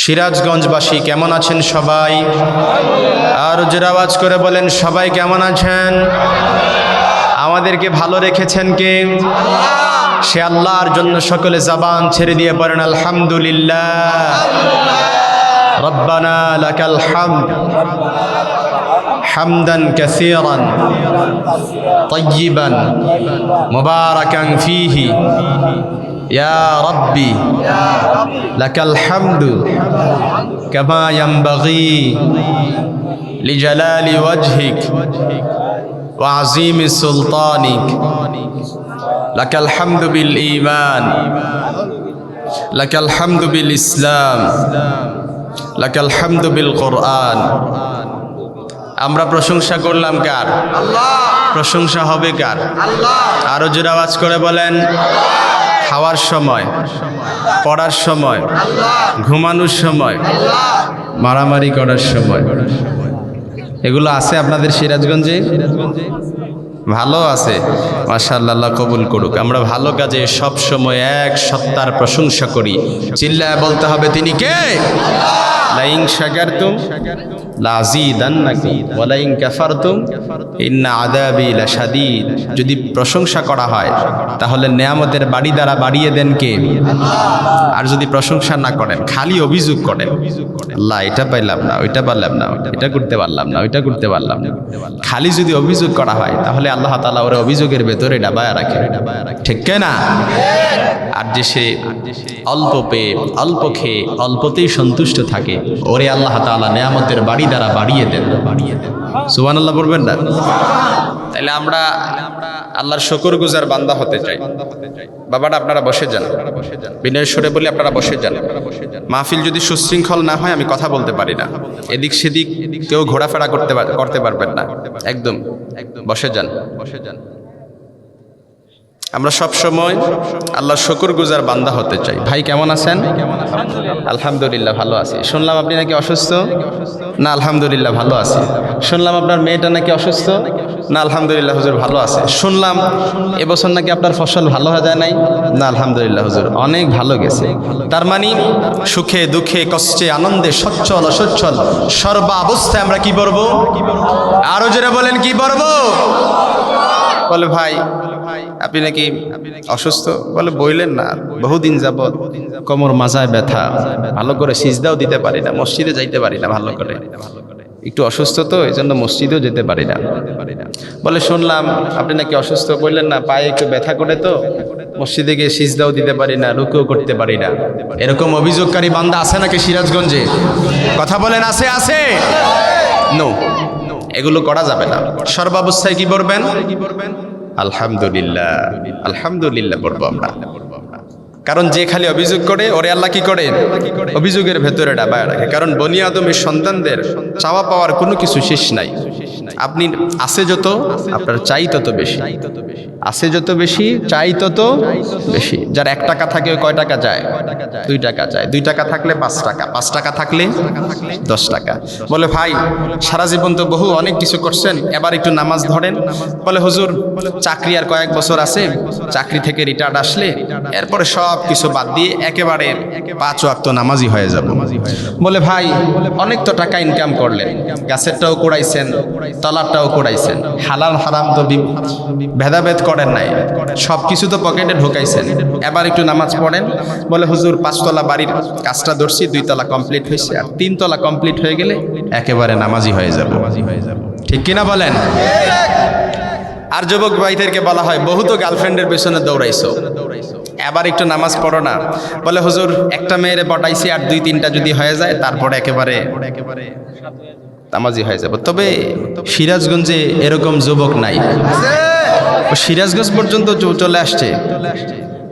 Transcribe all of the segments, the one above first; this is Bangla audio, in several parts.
সিরাজগঞ্জবাসী কেমন আছেন সবাই? আর জোরে আওয়াজ করে বলেন সবাই কেমন আছেন? আমাদেরকে ভালো রেখেছেন কে? সে আল্লাহর জন্য সকলে জবান ছেড়ে দিয়ে পড়েন আলহামদুলিল্লাহ। রব্বানা লাকাল হামদ হামদান কাসীরান তাইয়িবান মুবারাকান ফীহি ইয়া রাব্বি লাকাল হামদু কামা ইয়ানবাগি লিজালালি ওয়াজহিক ওয়া আযীমি সুলতানিক লাকাল হামদু বিল ঈমান লাকাল হামদু বিল ইসলাম লাকাল হামদু বিল কোরআন। আমরা প্রশংসা করলাম কার? আল্লাহ। প্রশংসা হবে কার? আল্লাহ। আরো জোরে আওয়াজ করে বলেন খাওয়ার সময়, পড়ার সময়, ঘুমানোর সময়, মারামারি করার সময়, এগুলো আছে আপনাদের সিরাজগঞ্জে? ভালো আছে, মাশাআল্লাহ, আল্লাহ কবুল করুক। আমরা ভালো কাজে সব সময় এক সত্তার প্রশংসা করি। চিল্লায় বলতে হবে তিনি কে? লাইন শাকারতুম লাযীদান্নাকুম ওয়া লাইন কাফারতুম ইন্না আযাবি লাশাদীদ। যদি প্রশংসা করা হয় তাহলে নেয়ামতের বাড়ি দ্বারা বাড়িয়ে দেন কে? আর যদি প্রশংসা না করেন, খালি অভিযোগ করেন, আল্লাহ এটা পাইলাম না, ওইটা পারলাম না, এটা করতে পারলাম না, ওইটা করতে পারলাম না, খালি যদি অভিযোগ করা হয় তাহলে আল্লাহ তাআলা ওর অভিযোগের ভেতরে ডাবায়া রাখে, ঠিক না? আর যে সে অল্প পেয়ে, অল্প খেয়ে, অল্পতেই সন্তুষ্ট থাকে, ওরে আল্লাহ তাআলা নেয়ামতের বাড়ি দ্বারা বাড়িয়ে দেন। সুবহানাল্লাহ বলবেন না? তাহলে আমরা আল্লাহর শুকরগুজার বান্দা হতে চাই। বাবাটা আপনারা বসে যান, বিনয় সুরে বলি আপনারা বসে যান। মাহফিল যদি সুশৃঙ্খল না হয় আমি কথা বলতে পারি না, এদিক সেদিক কেউ ঘোরাফেরা করতে পারবেন না, একদম বসে যান। আমরা সব সময় আল্লাহর শুকরগুজার বান্দা হতে চাই। ভাই কেমন আছেন? আলহামদুলিল্লাহ ভালো আছি। শুনলাম আপনি নাকি অসুস্থ? না আলহামদুলিল্লাহ ভালো আছি। শুনলাম আপনার মেয়েটা নাকি অসুস্থ? না আলহামদুলিল্লাহ হুজুর ভালো আছে। শুনলাম এবছর নাকি আপনার ফসল ভালো হয়ে যায় নাই? না আলহামদুলিল্লাহ হুজুর অনেক ভালো গেছে। তার মানে সুখে দুঃখে কষ্টে আনন্দে সচ্ছল অসচ্ছল সর্বাবস্থায় আমরা কি বলবো? আরো জোরে বলেন কি বলবো? বলে ভাই আপনি নাকি অসুস্থ? বলে বইলেন না, বহুদিন যাবৎ কোমর মাজায় ব্যথা, ভালো করে সিজদাও দিতে পারি না, মসজিদে যাইতে পারি না ভালো করে, একটু অসুস্থ তো এই জন্য মসজিদেও যেতে পারি না। বলে শুনলাম আপনি নাকি অসুস্থ? বললেন না, পায়ে একটু ব্যথা করে তো মসজিদে গিয়ে সিজদাও দিতে পারি না, রুকুও করতে পারি না। এরকম অভিযোগকারী বান্দা আছে নাকি সিরাজগঞ্জে? কথা বলেন আছে? আছে? নো, এগুলো করা যাবে না। সর্বাবস্থায় কি বলবেন? আলহামদুলিল্লাহ, আলহামদুলিল্লাহ বলবো আমরা। কারণ যে খালি অভিযোগ করে ওরে আল্লাহ কি করে? অভিযোগের ভেতরে ডাবায় রাখে। কারণ বনি আদমের সন্তানদের চাওয়া পাওয়ার কোনো কিছু শেষ নাই। আপনি আছে যত, আপনার চাই তত বেশি, আছে যত বেশি চাই তত বেশি। যার 1 টাকা থাকে কয় টাকা যায়? 2 টাকা যায়। 2 টাকা থাকলে 5 টাকা, 5 টাকা থাকলে 10 টাকা। বলে ভাই সারা জীবন তো বহু অনেক কিছু করছেন, এবার একটু নামাজ ধরেন। বলে হুজুর চাকরি আর কয়েক বছর আছে, চাকরি থেকে রিটায়ার্ড আসলে এরপরে সব কিছু বাদ দিয়ে একেবারে 5 ওয়াক্ত নামাজি হয়ে যাব। বলে ভাই অনেক তো টাকা ইনকাম করলেন, গাছেরটাও কুড়াইছেন, তলারটাও কুড়াইছেন, হালাল হারাম তো ভেদাভেদ করেন নাই, সব কিছু তো পকেটে ঢোকাইছেন, এবার একটু নামাজ পড়েন। বলে হুজুর 5 তলা বাড়ির কাজটা ধরছি, 2 তলা কমপ্লিট হয়েছে, আর 3 তলা কমপ্লিট হয়ে গেলে একেবারে নামাজি হয়ে যাব। ঠিক কিনা বলেন? আর যুবক ভাইদেরকে বলা হয় বহু তো গার্লফ্রেন্ডের পেছনে দৌড়াইছো, এবার একটু নামাজ পড়ো না। বলে হুজুর একটা মেয়েরে পটাইছি, আর 2-3টা যদি হয়ে যায় তারপরে একেবারে নামাজি হয়ে যাব। তবে সিরাজগঞ্জে এরকম যুবক নাই। সিরাজগঞ্জ পর্যন্ত চলে আসছে,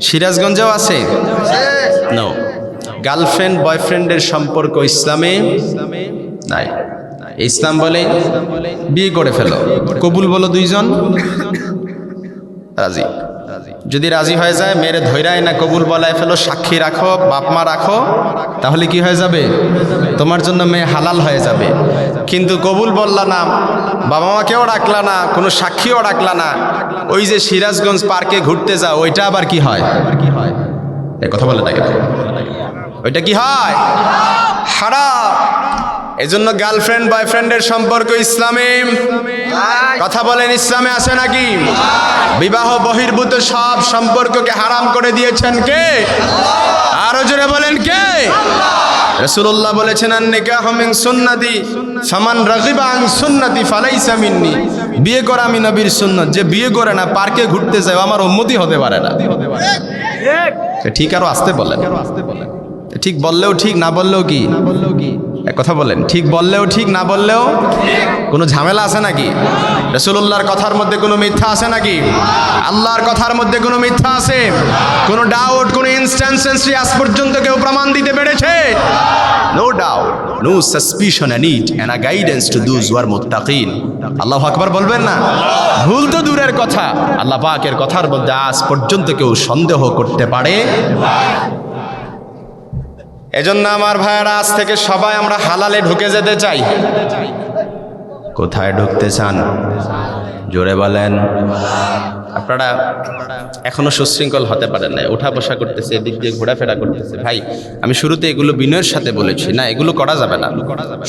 সিরাজগঞ্জেও আছে। নো, গার্লফ্রেন্ড বয়ফ্রেন্ডের সম্পর্ক ইসলামে নাই। ইসলাম বলে বিয়ে করে ফেলো, কবুল বলো 2 জন, রাজি। যদি রাজি হয়ে যায় মেয়েরে ধৈরায় না কবুল বলায় ফেলো, সাক্ষী রাখো, বাপ মা রাখো, তাহলে কি হয়ে যাবে? তোমার জন্য মেয়ে হালাল হয়ে যাবে। কিন্তু কবুল বললা না, বাবা মাকেও ডাকলা না, কোনো সাক্ষীও ডাকলা না, ওই যে সিরাজগঞ্জ পার্কে ঘুরতে যাও, ওইটা আবার কি হয়? কথা বলে না, ওইটা কি হয়? এজন্য গার্লফ্রেন্ড বয়ফ্রেন্ডের সম্পর্ক ইসলামে, কথা বলেন, ইসলামে আছে নাকি? বিবাহ বহির্ভূত সব সম্পর্ককে হারাম করে দিয়েছেন কে? আরো জোরে বলেন কে? রাসূলুল্লাহ বলেছেন, আন-নিকাহু মিন সুন্নতি ফামান রাগিবা আন সুন্নতি ফালাইসা মিন্নি। বিয়ে করা আমি নবীর সুন্নাত, যে বিয়ে করে না, পার্কে ঘুরতে যায়, আমার উম্মতি হতে পারে না। ঠিক, আরো আসতে বলেন। ঠিক বললেও ঠিক, না বললেও কি? কথা বলেন, ঠিক বললেও ঠিক, না বললেও কোনো ঝামেলা আছে নাকি? রাসূলুল্লাহর কথার মধ্যে কোনো মিথ্যা আছে নাকি? আল্লাহর কথার মধ্যে কোনো মিথ্যা আছে? কোনো ডাউট, কোনো ইনস্ট্যান্সেন্সি আজ পর্যন্ত কেউ প্রমাণ দিতে পেরেছে? No doubt, no suspicion and it and a guidance to those who are মুত্তাকিন। আল্লাহু আকবার বলবেন না? ভুল তো দূরের কথা, আল্লাহ পাকের কথার মধ্যে আজ পর্যন্ত কেউ সন্দেহ করতে পারে? এজন্য আমার ভাইয়েরা, আজ থেকে সবাই আমরা হালালে ঢুকে যেতে চাই। কোথায় ঢুকতে চান? জোরে বলেন। আপনারা এখনো সুশৃঙ্খল হতে পারেন না, উঠা বসা করতেছে, এদিক দিয়ে ঘোরাফেরা করতেছে। ভাই, আমি শুরুতে এগুলো বিনয়ের সাথে বলেছি, না এগুলো করা যাবে না।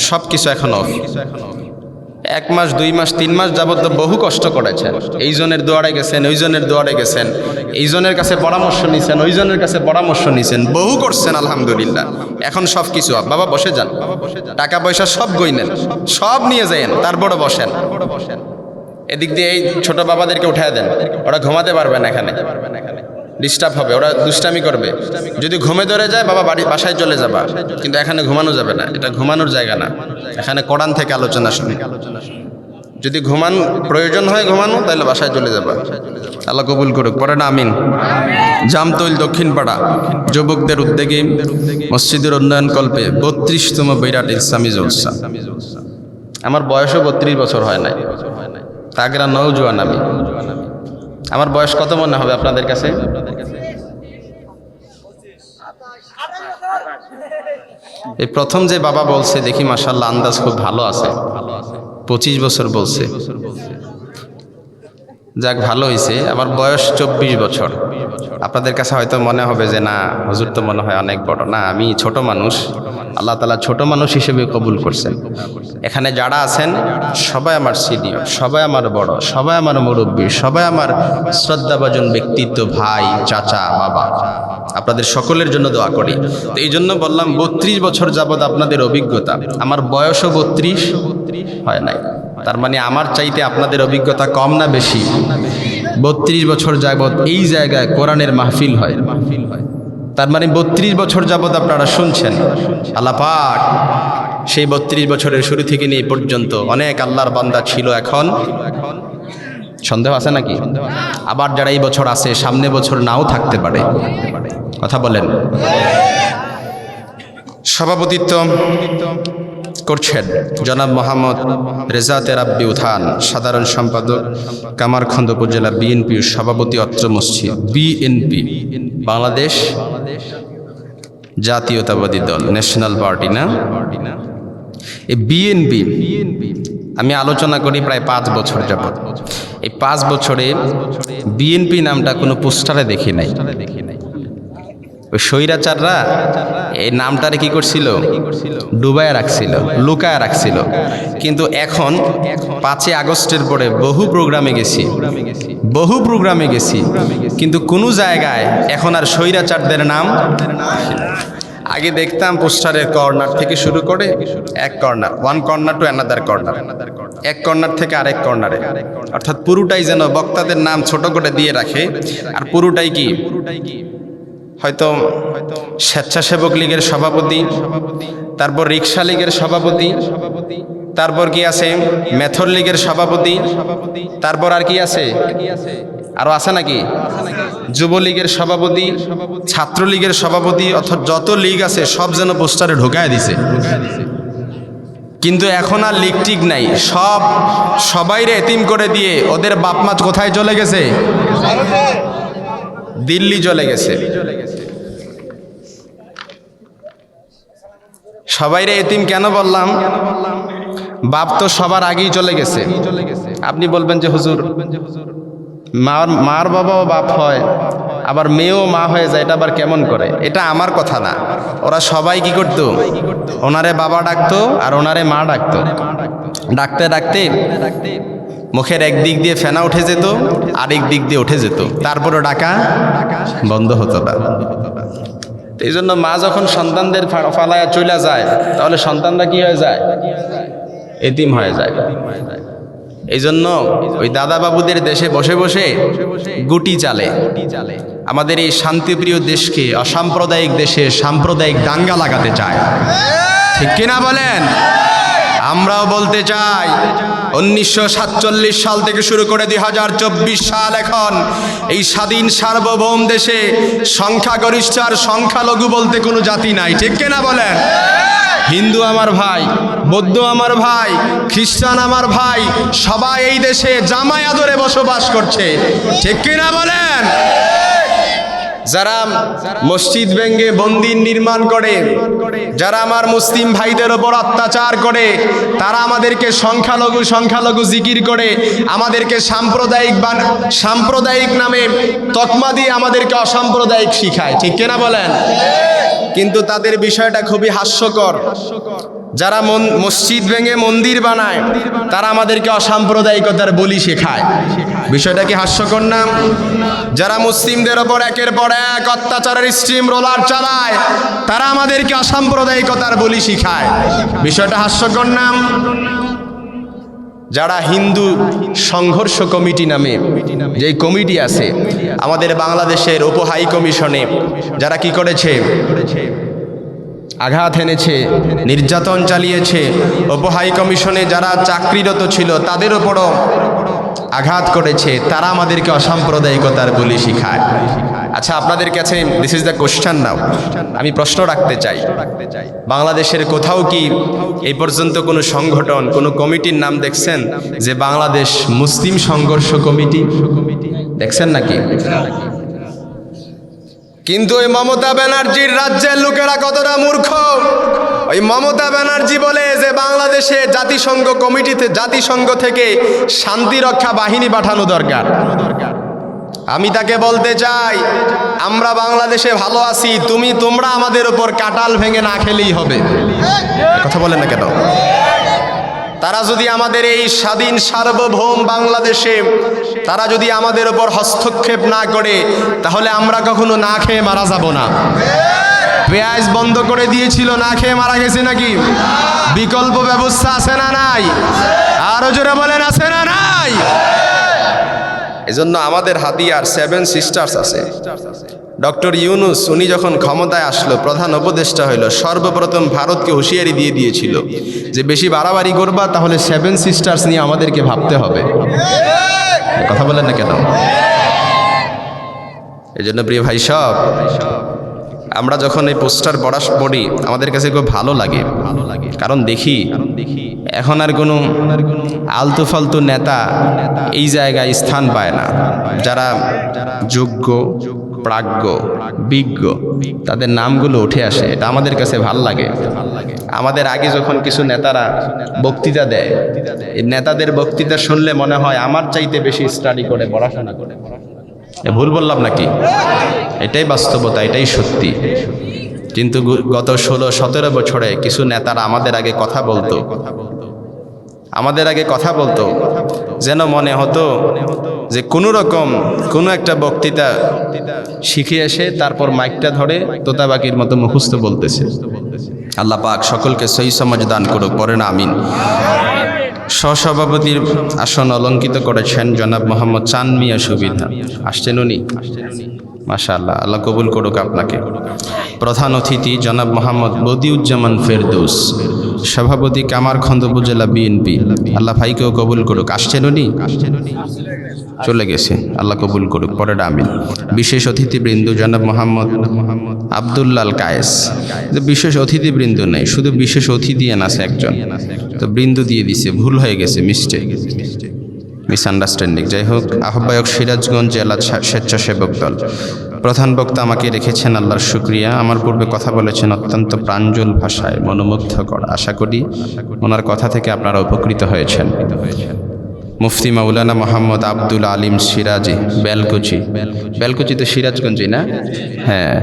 সব কিছু এখন অফ। 1 মাস 2 মাস 3 মাস যাবত তো বহু কষ্ট করেছেন। এই জনের দুয়ারে গেছেন, ওই জনের দুয়ারে গেছেন, এই জনের কাছে পরামর্শ নিছেন, ওই জনের কাছে পরামর্শ নিছেন, বহু করছেন, আলহামদুলিল্লাহ। এখন সব কিছু বাবা বসে যান, টাকা পয়সা সব গইনেন, সব নিয়ে যায়েন, তারপরে বসেন। এদিক দিয়ে এই ছোট বাবাদেরকে উঠায় দেন, ওরা ঘুমাতে পারবে না, এখানে ডিস্টার্ব হবে, ওরা দুষ্টামি করবে। যদি ঘুমে ধরে যায়, বাবা বাসায় চলে যাবা, কিন্তু এখানে ঘুমানো যাবে না, এটা ঘুমানোর জায়গা না, এখানে কোরআন থেকে আলোচনা শুনি। যদি ঘুমান প্রয়োজন হয় ঘুমানো, তাহলে বাসায় চলে যাবা। আল্লাহ কবুল করুক, পরে না আমিন। জামতৈল দক্ষিণ পাড়া যুবকদের উদ্যোগে মসজিদের উন্নয়ন কল্পে 32তম বিরাট ইসলামী জলসা। আমার বয়সও 32 বছর হয় নাই, তাগরা নওজোয়ান আমি। আমার বয়স কত মনে হবে আপনাদের কাছে? এই প্রথম যে বাবা বলছে, দেখি মাশাআল্লাহ আন্দাজ খুব ভালো আছে, 25 বছর বলছে। যাক, ভালো হয়েছে। আমার বয়স 24 বছর। আপনাদের কাছে হয়তো মনে হবে যে না, হুজুর তো মনে হয় অনেক বড়। না, আমি ছোট মানুষ, আল্লাহ তাআলা ছোট মানুষ হিসেবে কবুল করছেন। এখানে যারা আছেন সবাই আমার সিনিয়র, সবাই আমার বড়, সবাই আমার মুরব্বী, সবাই আমার শ্রদ্ধাভাজন ব্যক্তিত্ব, ভাই, চাচা, বাবা। আপনাদের সকলের জন্য দোয়া করি। তো এই জন্য বললাম 32 বছর যাবৎ আপনাদের অভিজ্ঞতা, আমার বয়সও 32 হয় নাই। তার মানে আমার চাইতে আপনাদের অভিজ্ঞতা কম না বেশি? 32 বছর যাবৎ এই জায়গায় কোরআনের মাহফিল হয়। তার মানে 32 বছর যাবৎ আপনারা শুনছেন। আল্লাহ পাক সেই 32 বছরের শুরু থেকে নিয়ে পর্যন্ত অনেক আল্লাহর বান্দা ছিল, এখন সন্দেহ আছে নাকি? আবার যারা এই বছর আছে, সামনে বছর নাও থাকতে পারে। কথা বলেন। সভাপতিত্ব করছেন জনাব মোহাম্মদ রেজাত রাব্বি উথান, সাধারণ সম্পাদক কামারখন্দ উপজেলা বিএনপির সভাপতি, অত্র মসজিদ। বিএনপি বাংলাদেশ জাতীয়তাবাদী দল, ন্যাশনাল পার্টি না? এই বিএনপি আমি আলোচনা করি প্রায় 5 বছর যাবত। এই 5 বছরে বিএনপি নামটা কোনো পোস্টারে দেখি নাই। ওই স্বৈরাচাররা এই নামটারে কি করছিল? ডুবায় রাখছিল, লুকায় রাখছিল। কিন্তু এখন 5 আগস্টের পরে বহু প্রোগ্রামে গেছি, কিন্তু কোনো জায়গায় এখন আর স্বৈরাচারদের নাম। আগে দেখতাম পোস্টারের কর্নার থেকে শুরু করে এক corner, one corner to another corner, এক কর্নার থেকে আরেক কর্নারে, অর্থাৎ পুরোটাই যেন বক্তাদের নাম ছোট করে দিয়ে রাখে। আর পুরোটাই কি হয়তো স্বেচ্ছাসেবক লীগের সভাপতি, তারপর রিক্সা লীগের সভাপতি, তারপর কি আছে মেথর লীগের সভাপতি, তারপর আর কি আছে, আরো আছে নাকি, যুবলীগের সভাপতি, ছাত্রলীগের সভাপতি, অর্থাৎ যত লীগ আছে সব যেন পোস্টারে ঢোকায় দিছে। কিন্তু এখন আর লীগ টিক নাই, সবাইরে এতিম করে দিয়ে ওদের বাপমা কোথায় চলে গেছে? দিল্লি চলে গেছে। সবাইরে এতিম কেন বললাম? বাপ তো সবার আগেই চলে গেছে। আপনি বলবেন যে হুজুর মার বাবাও বাপ হয়, আবার মেয়েও মা হয়ে যায়, এটা আবার কেমন করে? এটা আমার কথা না, ওরা সবাই কি করতো, ওনারে বাবা ডাকতো আর ওনারে মা ডাকতো। ডাকতে ডাকতে মুখের এক দিক দিয়ে ফেনা উঠে যেত, আরেক দিক দিয়ে উঠে যেত, তারপরও ডাকা বন্ধ হতো না। এই জন্য মা যখন সন্তানদের ফালায়া চলে যায়, তাহলে সন্তানরা কি হয়ে যায়? এতিম হয়ে যায়। এই জন্য ওই দাদা বাবুদের দেশে বসে বসে গুটি চালে আমাদের এই শান্তিপ্রিয় দেশকে অসাম্প্রদায়িক দেশে সাম্প্রদায়িক দাঙ্গা লাগাতে চায়। ঠিক কিনা বলেন? আমরাও বলতে চাই 1947 সাল থেকে শুরু করে 2024 সাল, এখন এই স্বাধীন সার্বভৌম দেশে সংখ্যাগরিষ্ঠ আর সংখ্যালঘু বলতে কোনো জাতি নাই। ঠিক কিনা বলেন? হিন্দু আমার ভাই, বৌদ্ধ আমার ভাই, খ্রিস্টান আমার ভাই, সবাই এই দেশে জামাই আদরে বসবাস করছে। ঠিক কিনা বলেন? যারা মসজিদ ভেঙে মন্দির নির্মাণ করে, যারা আমার মুসলিম ভাইদের ওপর অত্যাচার করে, তারা আমাদেরকে সংখ্যালঘু সংখ্যালঘু জিকির করে, আমাদেরকে সাম্প্রদায়িক নামে তকমা দিয়ে আমাদেরকে অসাম্প্রদায়িক শিখায়। ঠিক কিনা বলেন? কিন্তু তাদের বিষয়টা খুবই হাস্যকর। যারা মসজিদ ভেঙে মন্দির বানায়, তারা আমাদেরকে অসাম্প্রদায়িকতার বলি শেখায়। বিষয়টা কি হাস্যকর না? যারা মুসলিমদের ওপর একের পর এক অত্যাচারের স্ট্রিম রোলার চালায়, তারা আমাদেরকে অসাম্প্রদায়িকতার বলি শিখায়। বিষয়টা হাস্যকর না? যারা হিন্দু সংঘর্ষ কমিটি নামে যে কমিটি আছে আমাদের বাংলাদেশের উপ হাই কমিশনে, যারা কি করেছে? আঘাত এনেছে, নির্যাতন চালিয়েছে। উপ হাই কমিশনে যারা চাকরিরত ছিল তাদের ওপরও আঘাত করেছে। তারা আমাদেরকে অসাম্প্রদায়িকতার বলি শিখায়। আচ্ছা, আপনাদের কাছে দিস ইজ দ্য কোশ্চেন নাও, আমি প্রশ্ন রাখতে চাই, বাংলাদেশের কোথাও কি এই পর্যন্ত কোনো সংগঠন, কোনো কমিটির নাম দেখছেন যে বাংলাদেশ মুসলিম সংঘর্ষ কমিটি? দেখছেন নাকি? কিন্তু ওই মমতা ব্যানার্জির রাজ্যের লোকেরা কতটা মূর্খ! ওই মমতা ব্যানার্জি বলে যে বাংলাদেশে জাতিসংঘ থেকে শান্তি রক্ষা বাহিনী পাঠানো দরকার। আমি তাকে বলতে চাই, আমরা বাংলাদেশে ভালো আছি, তোমরা আমাদের উপর কাঁঠাল ভেঙে না খেলেই হবে। কথা বলেন না কেন? তারা যদি আমাদের এই স্বাধীন সার্বভৌম বাংলাদেশে তারা যদি আমাদের উপর হস্তক্ষেপ না করে, তাহলে আমরা কখনো না খেয়ে মারা যাব না। পেঁয়াজ বন্ধ করে দিয়েছিল, না খেয়ে মারা গেছে নাকি? বিকল্প ব্যবস্থা আছে না নাই? আরো জোরে বলেন, আছে না নাই? এজন্য আমাদের হাতিয়ার 7 সিস্টার্স আছে। ডক্টর ইউনুস উনি যখন ক্ষমতায় আসলো, প্রধান উপদেষ্টা হইল, সর্বপ্রথম ভারতকে হুঁশিয়ারি দিয়ে দিয়েছিল যে বেশি বাড়াবাড়ি করবা তাহলে 7 সিস্টার্স নিয়ে আমাদেরকে ভাবতে হবে। কথা বলেন না কেন? এই জন্য প্রিয় ভাই সব, আমরা যখন এই পোস্টার পড়ি আমাদের কাছে খুব ভালো লাগে, কারণ দেখি এখন আর কোনো আলতু ফালতু নেতা এই জায়গায় স্থান পায় না। যারা যোগ্য, প্রাজ্ঞ, বিজ্ঞ, তাদের নামগুলো উঠে আসে, এটা আমাদের কাছে ভালো লাগে। আমাদের আগে যখন কিছু নেতারা বক্তৃতা দেয়, এই নেতাদের বক্তৃতা শুনলে মনে হয় আমার চাইতে বেশি স্টাডি করে, পড়াশোনা করে। ভুল বললাম নাকি? এটাই বাস্তবতা, এটাই সত্যি। কিন্তু গত 16-17 বছরে কিছু নেতারা আমাদের আগে কথা বলতো যেন মনে হতো যে কোনো রকম কোনো একটা বক্তৃতা শিখে এসে তারপর মাইকটা ধরে তোতাবাকির মতো মুখস্থ বলতেছে। আল্লাহ পাক সকলকে সহি সমাজ দান করুক, পড়েন আমিন। সহসভাপতির আসন অলঙ্কিত করেছেন জনাব মোহাম্মদ চান মিয়া সুবিধা। আসছেন উনি? মাশাআল্লাহ, আল্লাহ কবুল করুক আপনাকে। প্রধান অতিথি জনাব মোহাম্মদ বদিউজ্জামান ফেরদৌস, সভাপতি কামারখন্দ উপজেলা বিএনপি। আল্লাহ ভাইকেও কবুল করুক। আসছেন উনি? চলে গেছে, আল্লাহ কবুল করুক, পরে আমিন। বিশেষ অতিথিবৃন্দ জনাব মোহাম্মদ আব্দুল্লাল কায়েস। বিশেষ অতিথিবৃন্দ নেই, শুধু বিশেষ অতিথি আছে একজন, তো বৃন্দ দিয়ে দিছে, ভুল হয়ে গেছে, মিসআন্ডারস্ট্যান্ডিং। যাই হোক, আহ্বায়ক সিরাজগঞ্জ জেলা স্বেচ্ছাসেবক দল। প্রধান বক্তা আমাকে রেখেছেন, আল্লাহর শুকরিয়া। আমার পূর্বে কথা বলেছেন অত্যন্ত প্রাঞ্জল ভাষায়, মনোমুগ্ধকর। আশা করি ওনার কথা থেকে আপনারা উপকৃত হয়েছেন। মুফতি মাওলানা মোহাম্মদ আব্দুল আলিম সিরাজি, বেলকুচি তো সিরাজগঞ্জে না? হ্যাঁ।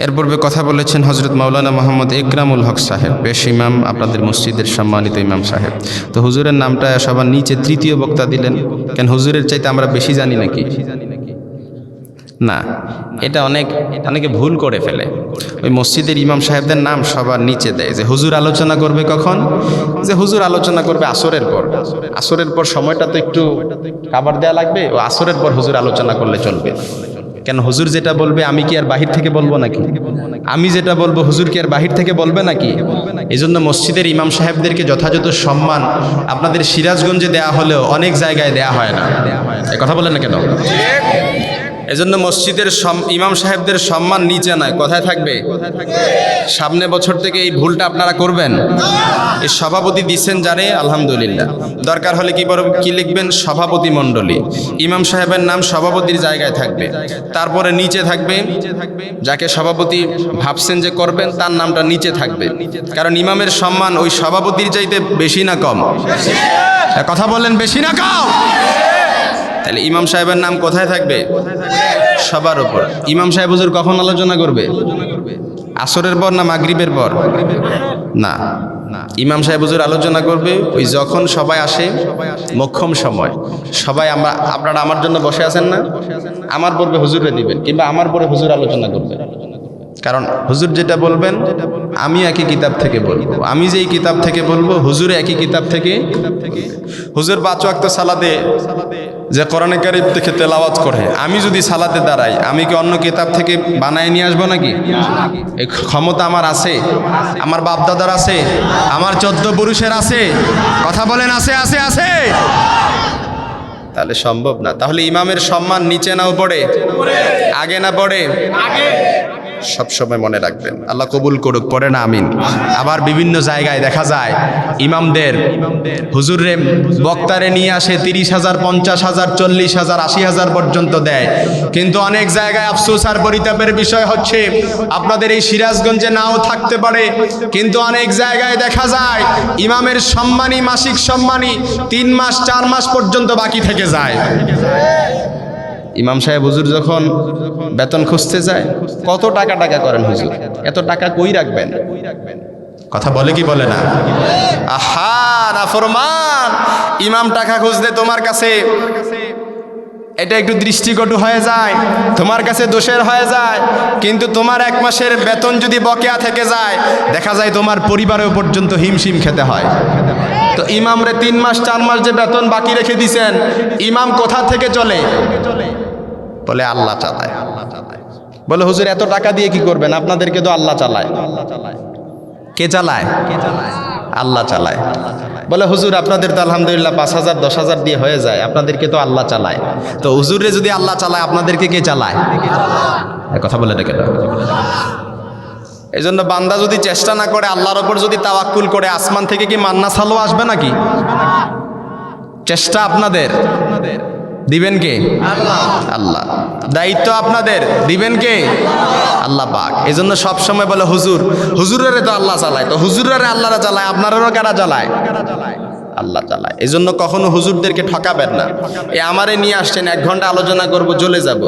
এর পূর্বে কথা বলেছেন হজরত মাওলানা মোহাম্মদ ইকরামুল হক সাহেব, পেশ ইমাম, আপনাদের মসজিদের সম্মানিত ইমাম সাহেব। তো হুজুরের নামটা সবার নিচে তৃতীয় বক্তা দিলেন কেন? হুজুরের চাইতে আমরা বেশি জানি নাকি? না, এটা অনেকে ভুল করে ফেলে। ওই মসজিদের ইমাম সাহেবদের নাম সবার নিচে দেয় যে হুজুর আলোচনা করবে কখন? যে হুজুর আলোচনা করবে আসরের পর। আসরের পর সময়টা তো একটু খাবার দেওয়া লাগবে, ও আসরের পর হুজুর আলোচনা করলে চলবে কেন? হুজুর যেটা বলবে আমি কি আর বাহির থেকে বলবো নাকি? আমি যেটা বলবো হুজুর কি আর বাহির থেকে বলবে নাকি? এই জন্য মসজিদের ইমাম সাহেবদেরকে যথাযথ সম্মান আপনাদের সিরাজগঞ্জে দেয়া হলেও অনেক জায়গায় দেয়া হয় না। এ কথা বলেন না কেন? এজন্য মসজিদের ইমাম সাহেবদের সম্মান নিচে নয়, কোথায় থাকবে? সামনে বছর থেকে এই ভুলটা আপনারা করবেন। এই সভাপতি দিচ্ছেন যারে, আলহামদুলিল্লাহ। দরকার হলে কি লিখবেন? সভাপতি মণ্ডলী। ইমাম সাহেবের নাম সভাপতির জায়গায় থাকবে, তারপরে নিচে থাকবে যাকে সভাপতি ভাবছেন যে করবেন তার নামটা নিচে থাকবে। কারণ ইমামের সম্মান ওই সভাপতির চাইতে বেশি না কম? কথা বলেন, বেশি না কম? তাহলে ইমাম সাহেবের নাম কোথায় থাকবে? সবার উপর। ইমাম সাহেব হুজুর কখন আলোচনা করবে? আসরের পর না মাগরিবের পর? না, ইমাম সাহেব হুজুর আলোচনা করবে ওই যখন সবাই আসে, মোক্ষম সময়। সবাই আপনারা আমার জন্য বসে আছেন না, আমার পূর্বে হুজুরে দিবেন, কিংবা আমার পরে হুজুর আলোচনা করবেন। কারণ হুজুর যেটা বলবেন আমি একই কিতাব থেকে বলবো, আমি যেই কিতাব থেকে বলবো হুজুরে একই কিতাব থেকে। হুজুর 5 ওয়াক্ত সালাতে যে কোরআনে কারীম থেকে তেলাওয়াত করে, আমি যদি সালাতে দাঁড়াই আমি কি অন্য কিতাব থেকে বানায় নিয়ে আসবো নাকি? এই ক্ষমতা আমার আছে? আমার বাপদাদার আছে? আমার 14 পুরুষের আছে? কথা বলেন, আছে? তাহলে সম্ভব না। তাহলে ইমামের সম্মান নিচে না উপরে? আগে না পড়ে? সবসময় মনে রাখবেন। আল্লাহ কবুল করুক, পড়ে না আমিন। আবার বিভিন্ন জায়গায় দেখা যায় ইমামদের হুজুরে বক্তারে নিয়ে আসে 30,000, 50,000, 40,000, 80,000 পর্যন্ত দেয়। কিন্তু অনেক জায়গায় আফসোস আর পরিতাপের বিষয় হচ্ছে, আপনাদের এই সিরাজগঞ্জে নাও থাকতে পারে, কিন্তু অনেক জায়গায় দেখা যায় ইমামের সম্মানী, মাসিক সম্মানী 3 মাস 4 মাস পর্যন্ত বাকি থেকে যায়। ইমাম সাহেব হুজুর যখন বেতন খুঁজতে যায়, কত টাকা করেন হুজুর, এত টাকা কই রাখবেন? কথা বলে কি বলে না? আহা নাফরমান, ইমাম টাকা খুঁজতে তোমার কাছে এটা একটু দৃষ্টিকটু হয়ে যায়, তোমার কাছে দোষের হয়ে যায়। কিন্তু তোমার 1 মাসের বেতন যদি বকেয়া থেকে যায়, দেখা যায় তোমার পরিবারেও পর্যন্ত হিমশিম খেতে হয়। তো ইমামরে 3 মাস 4 মাস যে বেতন বাকি রেখে দিছেন, ইমাম কোথা থেকে চলে? বলে আল্লাহ চালায়। বলে হুজুর এত টাকা দিয়ে কি করবেন? আপনাদেরকে তো আল্লাহ চালায়। কে চালায়? আল্লাহ চালায়। বলে হুজুর আপনাদের তো আলহামদুলিল্লাহ 5,000 10,000 দিয়ে হয়ে যায়, আপনাদেরকে তো আল্লাহ চালায়। তো হুজুরে যদি আল্লাহ চালায়, আপনাদেরকে কে চালায়? কথা বলে না কেন? এই জন্য বান্দা যদি চেষ্টা না করে, আল্লাহর ওপর যদি তাওয়াক্কুল করে, আসমান থেকে কি মান্না সালো আসবে নাকি? চেষ্টা আপনাদের, দিবেন কে? আল্লাহ। দায়িত্ব আপনাদের, দিবেন কে? আল্লাহ পাক। এই জন্য সবসময় বলে হুজুরের তো আল্লাহ চালায়। তো হুজুরের আল্লাহরা চালায়, আপনারও কারা চালায়? আল্লাহ চালায়। এই জন্য কখনো হুজুরদেরকে ঠকাবেন না। আমারে নিয়ে আসছেন, 1 ঘন্টা আলোচনা করব, চলে যাব।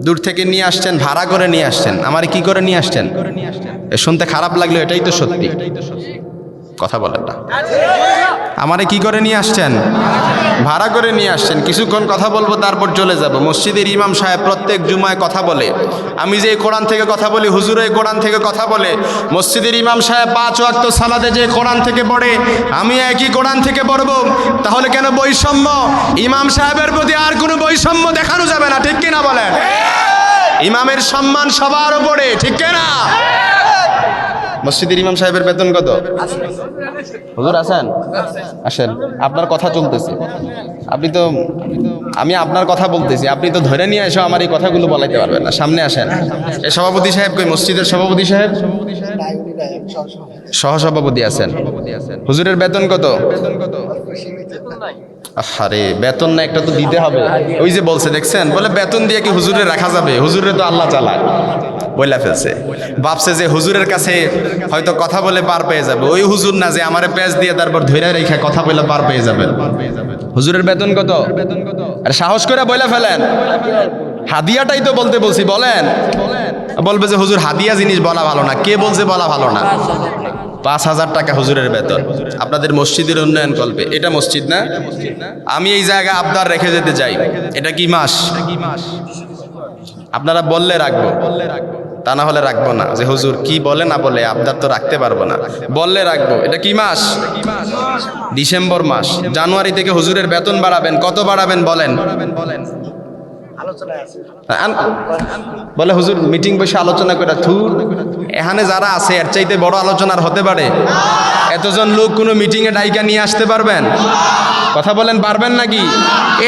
দূর থেকে নিয়ে আসছেন, ভাড়া করে নিয়ে আসছেন, আমারে কি করে নিয়ে আসছেন? শুনতে খারাপ লাগলো, এটাই তো সত্যি। কথা বলেন না। আমারে কি করে নিয়ে আসছেন? ভাড়া করে নিয়ে আসছেন। কিছুক্ষণ কথা বলবো, তারপর চলে যাব। মসজিদের ইমাম সাহেব প্রত্যেক জুমায় কথা বলে, আমি যে কোরআন থেকে কথা বলি, হুজুরে কোরআন থেকে কথা বলে। মসজিদের ইমাম সাহেব 5 ওয়াক্ত সালাতে যে কোরআন থেকে পড়ে, আমি একই কোরআন থেকে পড়ব। তাহলে কেন বৈষম্য? ইমাম সাহেবের প্রতি আর কোনো বৈষম্য দেখানো যাবে না, ঠিক কিনা বলেন? ইমামের সম্মান সবার উপরে, ঠিক কিনা? মসজিদের ইমাম সাহেবের বেতন কত? হুজুর আছেন? আসেন, আপনার কথা চলতেছে। আমি আপনার কথা বলতেছি, আপনি তো ধরে নিয়ে এসো, আমার এই কথাগুলো বলাইতে পারবেন না। সামনে আসেন। এই সভাপতি সাহেব কই? মসজিদের সভাপতি সাহেব? সহসভাপতি আছেন। হুজুরের বেতন কত? আরে বেতন না, একটা তো দিতে হবে। ওই যে বলছে, দেখছেন, বলে বেতন দিয়ে কি হুজুরে রাখা যাবে? হুজুরে তো আল্লাহ চালায়। বইলা ফেলছে। ভাবছে যে হুজুরের কাছে হয়তো কথা বলে পার পেয়ে যাবে। ওই হুজুর না যে আমারে প্যাচ দিয়ে তারপর ধইরা রেখে কথা বলে পার পেয়ে যাবেন। হুজুরের বেতন কত? আর সাহস করে বইলা ফেলেন। হাদিয়াটাই তো বলতে বলছি, বলেন। বলবে যে হুজুর হাদিয়া জিনিস বলা ভালো না। কে বলছে বলা ভালো না? 5,000 টাকা হুজুরের বেতন আপনাদের মসজিদের উন্নয়ন কল্পে। এটা মসজিদ না? আমি এই জায়গায় আবদার রেখে যেতে চাই। এটা কি মাস? আপনারা বললে রাখবো, তা না হলে রাখবো না। যে হুজুর কি বলে না বলে আবদার তো রাখতে পারবো না, বললে রাখবো। এটা কি মাস? ডিসেম্বর মাস। জানুয়ারি থেকে হুজুরের বেতন বাড়াবেন। কত বাড়াবেন বলেন? বলে হুজুর মিটিং বসে আলোচনা করে। থুর, এখানে যারা আছে এর চাইতে বড় আলোচনার হতে পারে? এতজন লোক কোনো মিটিংয়ে ডাইকা নিয়ে আসতে পারবেন? কথা বলেন, পারবেন নাকি?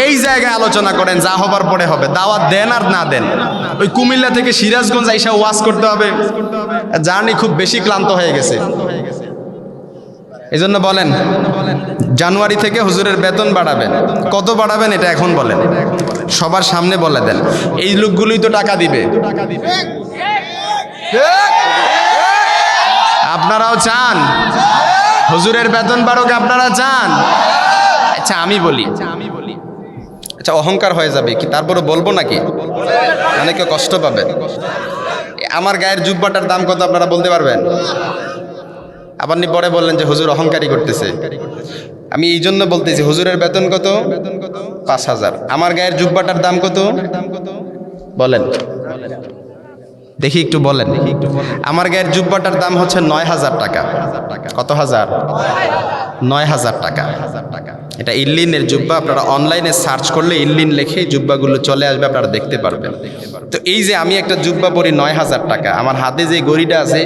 এই জায়গায় আলোচনা করেন, যা হবার পরে হবে। দাওয়াত দেন আর না দেন। ওই কুমিল্লা থেকে সিরাজগঞ্জ আইসা ওয়াজ করতে হবে, জার্নি খুব বেশি ক্লান্ত হয়ে গেছে। এই জন্য বলেন জানুয়ারি থেকে হুজুরের বেতন বাড়াবেন। কত বাড়াবেন এটা এখন বলেন, সবার সামনে বলে দেন। এই লোকগুলোই তো টাকা দিবে। আপনারাও চান হুজুরের বেতন বাড়ুক? আপনারা চান? আচ্ছা আমি বলি, আচ্ছা অহংকার হয়ে যাবে কি, তারপরে বলবো নাকি? অনেকে কষ্ট পাবে। আমার গায়ের জুব্বাটার দাম কত আপনারা বলতে পারবেন? আবার পরে বললেন যে হুজুর অহংকারী করতেছে। আমি এই জন্য বলতেছি হুজুরের বেতন কত? 5,000। আমার গায়ের জুব্বাটার দাম কত বলেন দেখি, একটু বলেন। আমার গায়ের জুব্বাটার দাম হচ্ছে 9,000 টাকা। কত হাজার? 9,000 টাকা। এটা ইল্লিনের জুব্বা। আপনারা অনলাইনে সার্চ করলে ইল্লিন লেখে জুব্বাগুলো চলে আসবে, আপনারা দেখতে পারবেন। তো এই যে আমি একটা জুব্বা পরি 9,000 টাকা, আমার হাতে যে গড়িটা আছে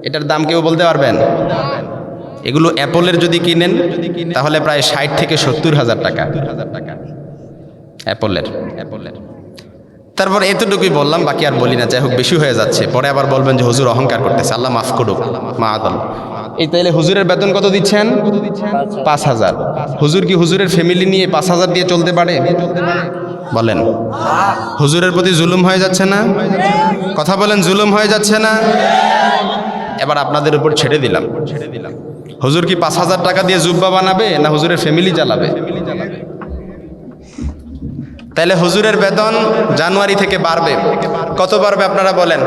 এটার দাম কেউ বলতে পারবেন? এগুলো অ্যাপলের যদি কিনেন তাহলে প্রায় 60 থেকে 70,000 টাকা অ্যাপলের। তারপর এতটুকুই বললাম, বাকি আর বলি না। যাই হোক, বেশি হয়ে যাচ্ছে, পরে আবার বলবেন যে হুজুর অহংকার করতেছে। আল্লাহ মাফ করুক, মা আদল। এই তাইলে হুজুরের বেতন কত দিচ্ছেন? 5,000। হুজুর কি হুজুরের ফ্যামিলি নিয়ে 5,000 দিয়ে চলতে পারে? বলেন। হুজুরের প্রতি জুলুম হয়ে যাচ্ছে না? কথা বলেন, জুলুম হয়ে যাচ্ছে না? এবার আপনাদের উপর ছেড়ে দিলাম। হুজুর কি 5,000 টাকা দিয়ে জুব্বা বানাবে না হুজুরের ফ্যামিলি চালাবে? তাহলে হুজুরের বেতন জানুয়ারি থেকে বাড়বে। কত বাড়বে আপনারা বলেন?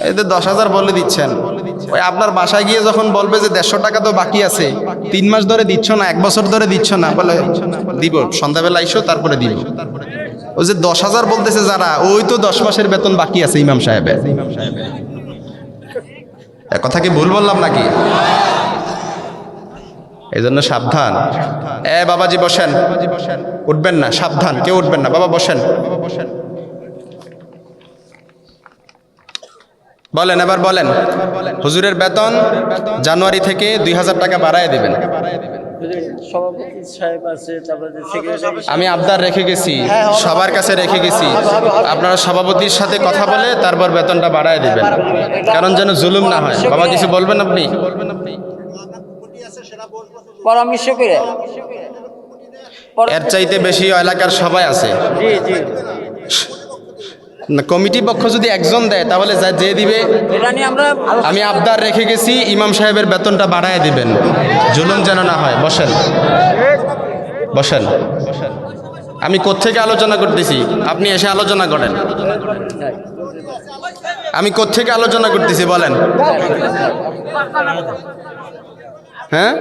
এই তো 10,000 বলে দিচ্ছেন। ওই আপনার বাসায় গিয়ে যখন বলবে যে 150 টাকা তো বাকি আছে, 3 মাস ধরে দিচ্ছ না, 1 বছর ধরে দিচ্ছ না, বলে দিব সন্ধ্যাবেলা আইসো তারপরে দিব। ওই যে 10,000 বলতেছে যারা, ওই তো 10 মাসের বেতন বাকি আছে ইমাম সাহেবের। কথা কি ভুল বললাম নাকি? এই জন্য সাবধান। বাবাজি বসেন, উঠবেন না, সাবধান, কেউ উঠবেন না। বাবা বসেন। বলেন, এবার বলেন। হুজুরের বেতন জানুয়ারি থেকে 2,000 টাকা বাড়ায় দেবেন। আমি আবদার রেখে গেছি, সবার কাছে রেখে গেছি। আপনারা সভাপতির সাথে কথা বলে তারপর বেতনটা বাড়ায় দিবেন, কারণ যেন জুলুম না হয়। বাবা কিছু বলবেন আপনি? পরামর্শ করে এর চাইতে বেশি এলাকার সবাই আছে। কমিটি পক্ষ যদি একজন দেয় তাহলে যে দিবে, আমি আবদার রেখে গেছি ইমাম সাহেবের বেতনটা বাড়ায় দিবেন, জুলুম যেন না হয়। বসেন, বসেন। আমি কোত্থেকে আলোচনা করতেছি, আপনি এসে আলোচনা করেন। আমি কোত্থেকে আলোচনা করতেছি বলেন? হ্যাঁ,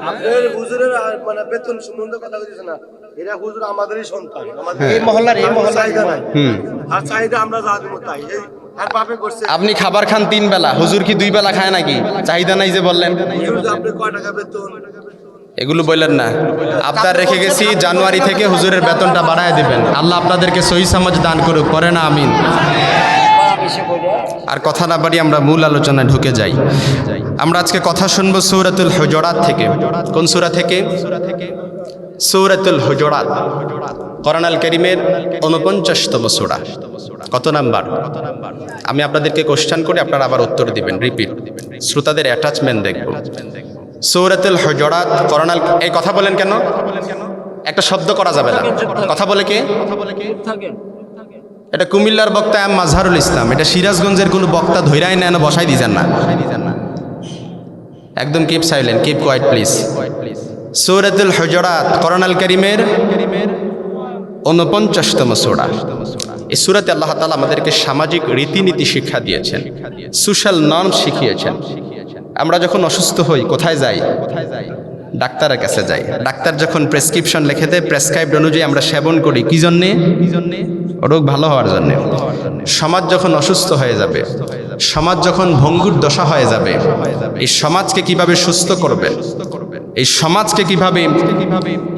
আপনাদের হুজুরের মানে বেতন সম্বন্ধে কথা বলতেছে না, এরা হুজুর আমাদেরই সন্তান, আমাদের এই মহল্লার চাহিদা নাই। আর চাহিদা আমরা যা দেবো তাই। আর বাপে করছে, আপনি খাবার খান 3 বেলা, হুজুর কি 2 বেলা খায় নাকি? চাহিদা নাই যে বললেন। হুজুর যে আপনি কয় টাকা বেতন, এগুলো বললেন না। আবদার রেখে গেছি জানুয়ারি থেকে হুজুরের বেতনটা বাড়ায় দিবেন। আল্লাহ আপনাদেরকে সহি সমাজ দান করুক, করে না আমিন। আর কথা না বাড়ি আমরা মূল আলোচনায় ঢুকে যাই। আমরা আজকে কথা শুনবো সূরাতুল হুজুরাত থেকে। কোন সূরা থেকে? সূরাতুল হুজুরাত, কোরআনুল কারীমের 49তম সূরা। কত নাম্বার? আমি আপনাদেরকে কোশ্চেন করি, আপনারা আবার উত্তর দিবেন, রিপিট। শ্রোতাদের অ্যাটাচমেন্ট দেখব। সূরাতুল হুজুরাত, কোরআনুল। এই কথা বলেন কেন? একটা শব্দ করা যাবে না। কথা বলে কে? এটা কুমিল্লার বক্তা এম মাজহারুল ইসলাম, এটা সিরাজগঞ্জের কোনো বক্তা ধৈরাই নেন বসাই দিয়েছেন না। একদম keep silent, keep quiet please. সূরাতুল হুজুরাত কোরআনুল কারীমের 49তম সূরা। এই সূরাতে আল্লাহ তাআলা আমাদেরকে সামাজিক রীতিনীতি শিক্ষা দিয়েছেন, সোশ্যাল নর্ম শিখিয়েছেন। আমরা যখন অসুস্থ হই কোথায় যাই? ডাক্তারের কাছে যাই। ডাক্তার যখন প্রেসক্রিপশন লিখে দেয়, প্রেসক্রাইবড অনুযায়ী আমরা সেবন করি। কি জন্যে? রোগ ভালো হওয়ার জন্য। সমাজ যখন অসুস্থ হয়ে যাবে, সমাজ যখন ভঙ্গুর দশা হয়ে যাবে, এই সমাজকে কিভাবে সুস্থ করবেন, এই সমাজকে কিভাবে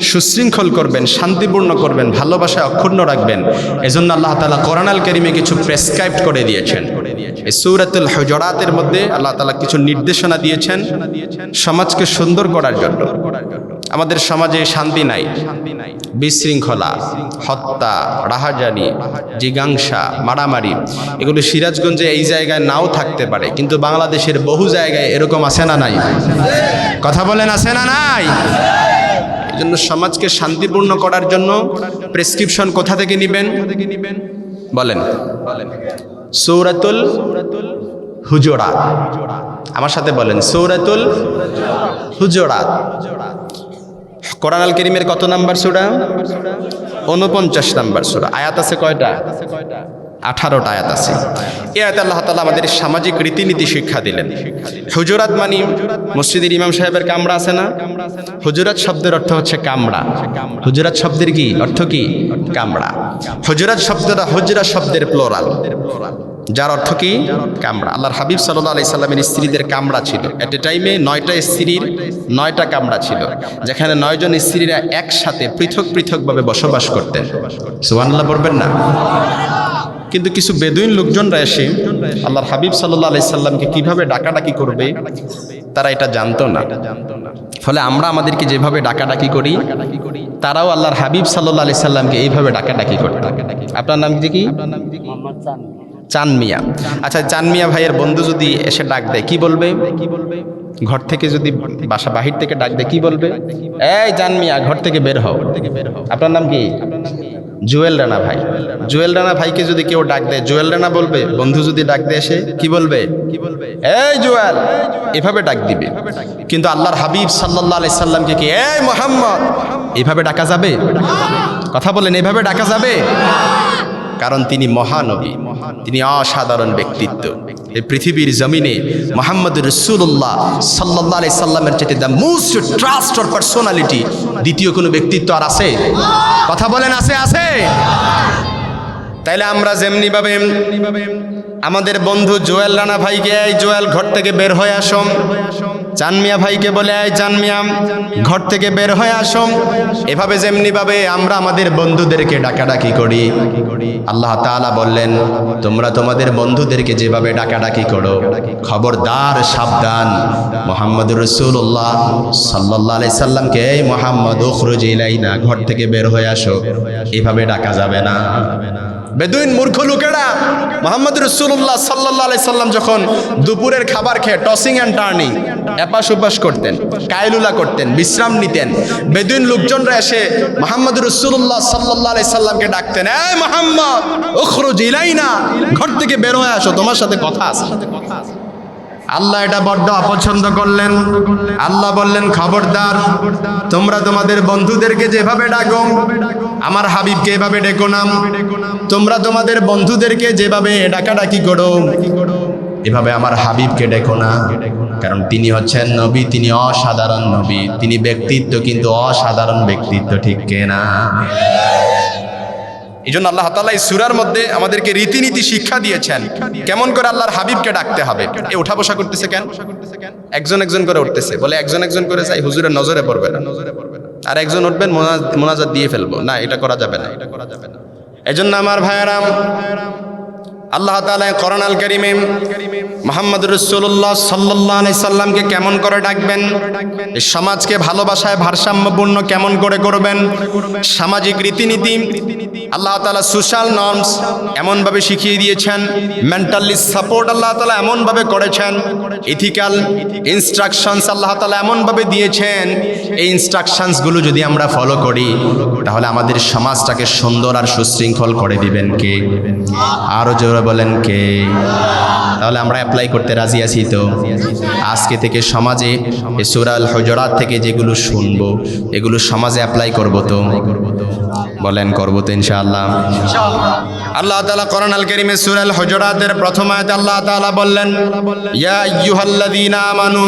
সুশৃঙ্খল করবেন, শান্তিপূর্ণ করবেন, ভালোবাসায় অক্ষুণ্ণ রাখবেন, এজন্য আল্লাহ তাআলা কোরআনুল কারীমে কিছু প্রেসক্রাইব করে দিয়েছেন। এই সূরাতুল হুজুরাতের মধ্যে আল্লাহ তাআলা কিছু নির্দেশনা দিয়েছেন সমাজকে সুন্দর করার জন্য। আমাদের সমাজে শান্তি নাই, বিশৃঙ্খলা, হত্যা, রাহাজানি, জিজ্ঞাসা, মারামারি, এগুলো সিরাজগঞ্জে এই জায়গায় নাও থাকতে পারে, কিন্তু বাংলাদেশের বহু জায়গায় এরকম আছে না নাই? কথা বলেন, আছে না নাই? এই জন্য সমাজকে শান্তিপূর্ণ করার জন্য প্রেসক্রিপশন কোথা থেকে নেবেন বলেন? সূরাতুল হুজুরাত। আমার সাথে বলেন, সূরাতুল হুজুরাত। কোরআনুল কারীমের কত নাম্বার সূরা? 49 নাম্বার সূরা। আয়াত আছে কয়টা? 18টা আয়াত আছে। এই আয়াতে আল্লাহ তাআলা আমাদের সামাজিক রীতিনীতি শিক্ষা দিলেন। হুজুরাত মানে মসজিদের ইমাম সাহেবের কামরা আছে না? হুজুরাত শব্দের অর্থ হচ্ছে কামরা। হুজুরাত শব্দের কি অর্থ? কি? কামরা। হুজুরাত শব্দটা হুজরা শব্দের প্লোরাল, যার অর্থ কি? কামরা। আল্লাহর হাবিব সাল্লাল্লাহু আলাইহি সাল্লামের স্ত্রীদের কামরা ছিল। এট এ টাইমে 9টা স্ত্রীর 9টা কামরা ছিল, যেখানে 9 জন স্ত্রীরা একসাথে পৃথক পৃথকভাবে বসবাস করতেন। সুবহানাল্লাহ বলবেন না? কিন্তু কিছু বেদুইন লোকজনরা এসে আল্লাহর হাবিব সাল্লাল্লাহু আলাইহি সাল্লামকে কিভাবে ডাকাডাকি করবে তারা এটা জানতো না। ফলে আমরা আমাদেরকে যেভাবে ডাকাডাকি করি, তারাও আল্লাহর হাবিব সাল্লাল্লাহু আলাইহি সাল্লামকে এইভাবে ডাকাডাকি করত। আপনার নাম কি? মোহাম্মদ চান। চান মিয়া। আচ্ছা, চান মিয়া ভাইয়ের বন্ধু যদি এসে ডাক দেয় কি বলবে? ঘর থেকে যদি বাসা বাহির থেকে ডাক দেয় কি বলবে? এই চান মিয়া, ঘর থেকে বের হও। আপনার নাম কি? জুয়েল রানা ভাই। জুয়েল রানা ভাইকে যদি কেউ ডাক দেয় জুয়েল রানা বলবে? বন্ধু যদি ডাক দেয় এসে কি বলবে? এই জুয়েল, এভাবে ডাক দিবে। কিন্তু আল্লাহর হাবিব সাল্লাল্লাহু আলাইহি সাল্লামকে কি এই মুহাম্মদ এভাবে ডাকা যাবে? কথা বলেন, এভাবে ডাকা যাবে? কারণ তিনি মহানবী, তিনি অসাধারণ ব্যক্তিত্ব। এই পৃথিবীর জমিনে মুহাম্মদুর রাসূলুল্লাহ সাল্লাল্লাহু আলাইহি সাল্লামের চেয়ে দ্য মোস্ট ট্রাস্টেড পার্সোনালিটি দ্বিতীয় কোনো ব্যক্তিত্ব আর আছে? কথা বলেন, আছে? আছে। তাইলে আমরা যেমনি ভাবে আমাদের বন্ধু জুয়েল রানা ভাইকে এই জুয়েল ঘর থেকে বের হয়ে আসো, চান মিয়া ভাইকে বলে এই চান মিয়া ঘর থেকে বের হয়ে আসো, এভাবে যেমনি ভাবে আমরা আমাদের বন্ধুদেরকে ডাকাডাকি করি, আল্লাহ তাআলা বললেন তোমরা তোমাদের বন্ধুদেরকে যেভাবে ডাকাডাকি করো, খবরদার, সাবধান, মুহাম্মদুর রাসূলুল্লাহ সাল্লাল্লাহু আলাইহি সাল্লামকে এই মুহাম্মদ উখরুজ ইলাইনা, ঘর থেকে বের হয়ে আসো, এভাবে ডাকা যাবে না। বেদুইন মূর্খ লোকেরা মুহাম্মদ রাসূলুল্লাহ সাল্লাল্লাহু আলাইহি সাল্লাম যখন দুপুরের খাবার খেয়ে টসিং অ্যান্ড টার্নিং, এপাশ ওপাশ করতেন, কায়লুলা করতেন, বিশ্রাম নিতেন, বেদুইন লোকজনরা এসে মুহাম্মদ রাসূলুল্লাহ সাল্লাল্লাহু আলাইহি সাল্লামকে ডাকতেন, এই মুহাম্মদ উখরুজ ইলাইনা, ঘর থেকে বের হয়ে আসো, তোমার সাথে কথা আছে। আল্লাহ এটা বড্ড অপছন্দ করলেন। আল্লাহ বললেন খবরদার, তোমরা তোমাদের বন্ধুদেরকে যেভাবে ডাকো আমার হাবিবকে এভাবে ডেকো না। তোমরা তোমাদের বন্ধুদেরকে যেভাবে ডাকাডাকি করো এভাবে আমার হাবিবকে ডেকো না, কারণ তিনি হচ্ছেন নবী, তিনি অসাধারণ নবী, তিনি ব্যক্তিত্ব কিন্তু অসাধারণ ব্যক্তিত্ব, ঠিক কিনা? এই জন্য আল্লাহ তাআলা এই সূরার মধ্যে আমাদেরকে রীতিনীতি শিক্ষা দিয়েছেন কেমন করে আল্লাহর হাবিবকে ডাকতে হবে। এ উঠা বসা করতেছে কেন? একজন একজন করে উঠতেছে, বলে একজন একজন করে যাই হুজুরের নজরে পড়বে না, আর একজন উঠবেন মোনাজাত দিয়ে ফেলবো না, এটা করা যাবে না। এই জন্য আমার ভাইয়েরা, আল্লাহ তাআলা কোরআনুল কারীমে মুহাম্মদ রাসূলুল্লাহ সাল্লাল্লাহু আলাইহি সাল্লামকে কেমন করে ডাকবেন, এই সমাজকে ভালোবাসায় ভারসাম্যপূর্ণ কেমন করে করবেন, সামাজিক রীতিনীতি আল্লাহ তাআলা সোশ্যাল নর্মস এমনভাবে শিখিয়ে দিয়েছেন, মেন্টালি সাপোর্ট আল্লাহ তাআলা এমনভাবে করেছেন, ইথিক্যাল ইনস্ট্রাকশনস আল্লাহ তাআলা এমনভাবে দিয়েছেন। এই ইনস্ট্রাকশনসগুলো যদি আমরা ফলো করি তাহলে আমাদের সমাজটাকে সুন্দর আর সুশৃঙ্খল করে দিবেন কে? আরো জোরে বলেন কে? তাহলে আমরা অ্যাপ্লাই করতে রাজি আছি তো? আজকে থেকে সমাজে এই সূরা আল হুজুরাত থেকে যেগুলো শুনবো এগুলো সমাজে অ্যাপ্লাই করব তো? বলেন করব তো ইনশাআল্লাহ। আল্লাহ তাআলা কোরআনুল কারীমে সূরা আল হুজুরাতের প্রথম আয়াতে আল্লাহ তাআলা বললেন, ইয়া আইয়ুহাল্লাযীনা আমানু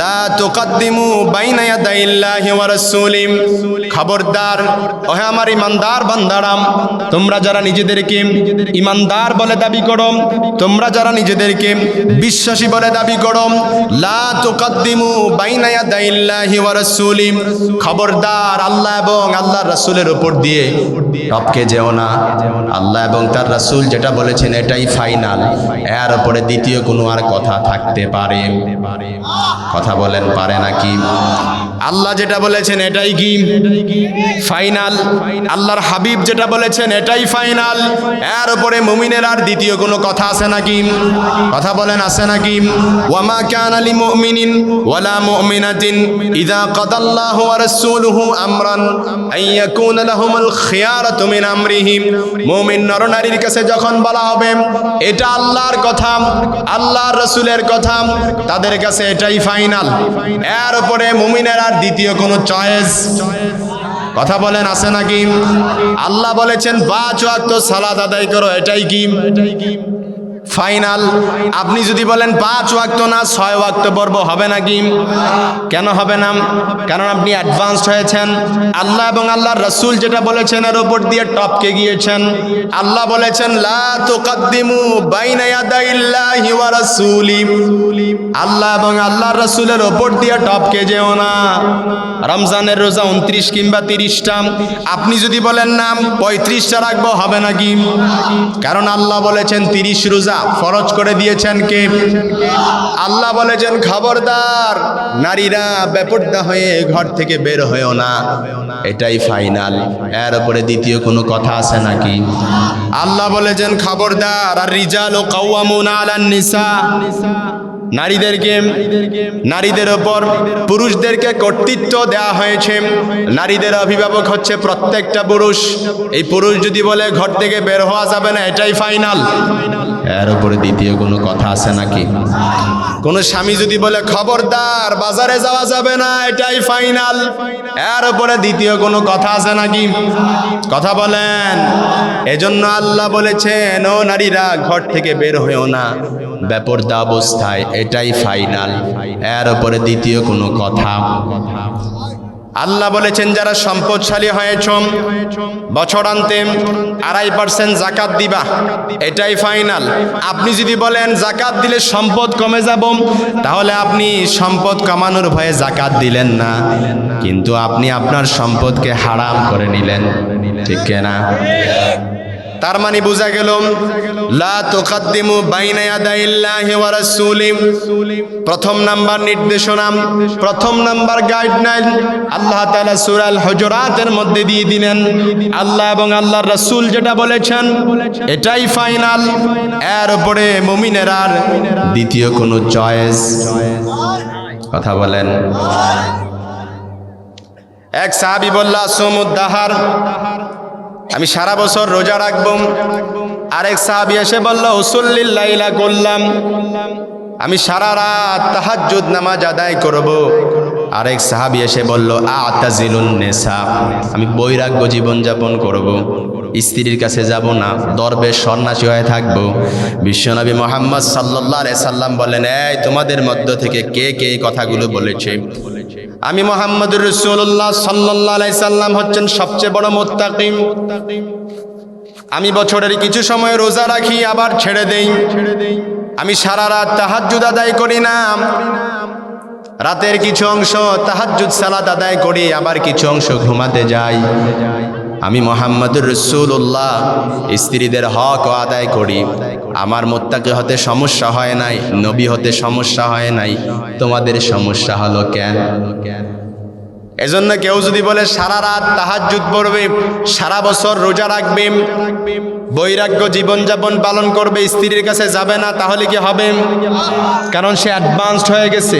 লা তুকদ্দিমু বাইনা ইয়াদাইল্লাহি ওয়া রাসূলিহি, খবরদার ওহে আমার ইমানদার বান্দারা, তোমরা যারা নিজেদেরকে ইমানদার বলে দাবি করো, তোমরা যারা নিজেদেরকে বিশ্বাসী বলে দাবি করো, লা তুকদ্দিমু বাইনা ইয়াদাইল্লাহি ওয়া রাসূলিহি, খবরদার আল্লাহ এবং আল্লাহর রাসূলের উপর দিয়ে টপকে যেও না। আল্লাহ এবং তার রাসূল যেটা বলেছেন এটাই ফাইনাল, এর উপরে দ্বিতীয় কোনো আর কথা থাকতে পারে? কথা বলেন, পারে নাকি? আল্লাহ যেটা বলেছেন এটাই কি ফাইনাল, আল্লাহর হাবিব যেটা বলেছেন এটাই ফাইনাল, এর উপরে মুমিনের আর দ্বিতীয় কোনো কথা আছে নাকি? কথা বলেন, আছে নাকি? ওয়ামা কানা লিমুমিনিন ওয়ালা মুমিনাতিন ইযা কাদাল্লাহু ওয়া রাসূলুহু আমরান আইয়াকুনা লাহুমুল খিয়ারাতু মিন আমরিহিম, মুমিন নরনারীর কাছে যখন বলা হবে এটা আল্লাহর কথা, আল্লাহর রাসূলের কথা, তাদের কাছে এটাই ফাইনাল, এর উপরে মুমিনের আর দ্বিতীয় কোনো চয়েস। কথা বলেন, আছে নাকি? আল্লাহ বলেছেন 5 ওয়াক্ত সালাত আদায় করো, এটাই কি ফাইনাল? আপনি যদি বলেন 5 ওয়াক্ত না 6 ওয়াক্ত পড়ব, হবে নাকি? কেন হবে না? কারণ আপনি অ্যাডভান্সড হয়েছেন। আল্লাহ এবং আল্লাহর রাসূল যেটা বলেছেন এর উপর দিয়ে টপকে গিয়েছেন। আল্লাহ বলেছেন লা তুকদ্দিমু বাইনা ইয়াদাইল্লাহি ওয়া রাসূলি, আল্লাহ এবং আল্লাহর রাসূলের উপর দিয়ে টপকে যেও না। রমজানের রোজা 29 কিংবা 30টা, আপনি যদি বলেন না 35টা রাখবো, হবে নাকি? কারণ আল্লাহ বলেছেন 30 রোজা ফরজ করে দিয়েছেন কে? আল্লাহ বলেছেন খবরদার নারীরা বেপরদা হয়ে ঘর থেকে বের হয়েও না, এটাই ফাইনাল, এর উপরে দ্বিতীয় কোনো কথা আছে নাকি? আল্লাহ বলেছেন খবরদার আর রিজালু কাওয়ামুনা আলান নিসা, নারীদের ওপর পুরুষদেরকে কর্তৃত্ব দেওয়া হয়েছে, নারীদের অভিভাবক হচ্ছে প্রত্যেকটা পুরুষ। এই পুরুষ যদি বলে ঘর থেকে বের হওয়া যাবে না, এটাই ফাইনাল, এর উপরে দ্বিতীয় কোনো কথা আছে নাকি? কোন স্বামী যদি বলে খবরদার বাজারে যাওয়া যাবে না, এটাই ফাইনাল, এর উপরে দ্বিতীয় কোনো কথা আছে নাকি? কথা বলেন। এজন্য আল্লাহ বলেছেন ও নারীরা ঘর থেকে বের হয়েও না বেপরদা অবস্থায়, এটাই ফাইনাল, এর উপরে দ্বিতীয় কোনো কথা। আল্লাহ বলেছেন যারা সম্পদশালী হয়েছ বছরান্তে 2.5% যাকাত দিবা, এটাই ফাইনাল। আপনি যদি বলেন যাকাত দিলে সম্পদ কমে যাব, তাহলে আপনি সম্পদ কমানোর ভয়ে যাকাত দিলেন না, কিন্তু আপনি আপনার সম্পদকে হারাম করে নিলেন, ঠিক না? তার মানে বোঝা গেল লা তুকদ্দিমু বাইনা ইয়াদাইল্লাহি ওয়া রাসূলিহি, প্রথম নাম্বার নির্দেশনা, প্রথম নাম্বার গাইডলাইন আল্লাহ তাআলা সূরা আল হুজুরাতের মধ্যে দিয়ে দিলেন। আল্লাহ এবং আল্লাহর রাসূল যেটা বলেছেন এটাই ফাইনাল, এর উপরে মুমিনের আর দ্বিতীয় কোনো চয়েস। কথা বলেন। এক সাহাবী বলল আসুমুদ দাহার, আমি সারা বছর রোজা রাখবো। আরেক সাহাবী এসে বলল উসল্লিল লাইলা করলাম, আমি সারা রাত তাহাজ্জুদ নামাজ আদায় করব। আরেক সাহাবী এসে বলল আতাজিলুন নিসা, আমি বৈরাগ্য জীবন যাপন করব, স্ত্রীর কাছে যাব না, দরবেশ সন্ন্যাসী হয়ে থাকবো। বিশ্বনবী মুহাম্মদ সাল্লাল্লাহু আলাইহি সাল্লাম বলেন এই তোমাদের মধ্য থেকে কে কে এই কথাগুলো বলেছে? আমি মুহাম্মদুর রাসূলুল্লাহ সাল্লাল্লাহু আলাইহি সাল্লাম হচ্ছেন সবচেয়ে বড় মুত্তাকি। আমি বছরের কিছু সময় রোজা রাখি আবার ছেড়ে দেই। আমি সারা রাত তাহাজ্জুদ আদায় করি না, রাতের কিছু অংশ তাহাজ্জুদ সালাত আদায় করি, আবার কিছু অংশ ঘুমাতে যাই। আমি মুহাম্মদুর রাসূলুল্লাহ স্ত্রীদের হক আদায় করি, আমার মুত্তাকি হতে সমস্যা হয় নাই, নবী হতে সমস্যা হয় নাই, তোমাদের সমস্যা হলো কেন? এজন্য কেউ যদি বলে সারা রাত তাহাজ্জুদ পড়বে, সারা বছর রোজা রাখবে, বৈরাগ্য জীবনযাপন পালন করবে, স্ত্রীর কাছে যাবে না, তাহলে কি হবে? কারণ সে অ্যাডভান্সড হয়ে গেছে,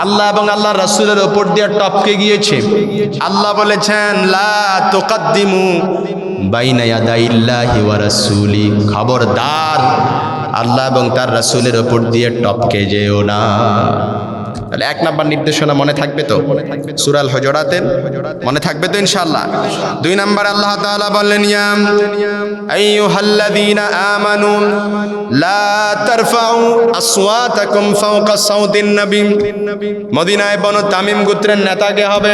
আল্লাহ এবং আল্লাহর রাসূলের উপর দিয়ে টপকে গিয়েছে। আল্লাহ বলেছেন লা তুকাদ্দিমু বাইনা ইয়াদাইল্লাহি ওয়া রাসূলি, খবরদার আল্লাহ এবং তার রাসূলের উপর দিয়ে টপকে যেও না। তাহলে 1 নাম্বার নির্দেশনা মনে থাকবে তো? সূরা আল হুজুরাতের মনে থাকবে তো ইনশাআল্লাহ। 2 নাম্বার আল্লাহ তাআলা বললেন ইয়া আইয়ুহাল্লাযীনা আমানু লা তারফাউ আসওয়াতাকুম ফাওকা সাউতিন নবী। মদিনায় বনু তামিম গোত্রের নেতাকে হবে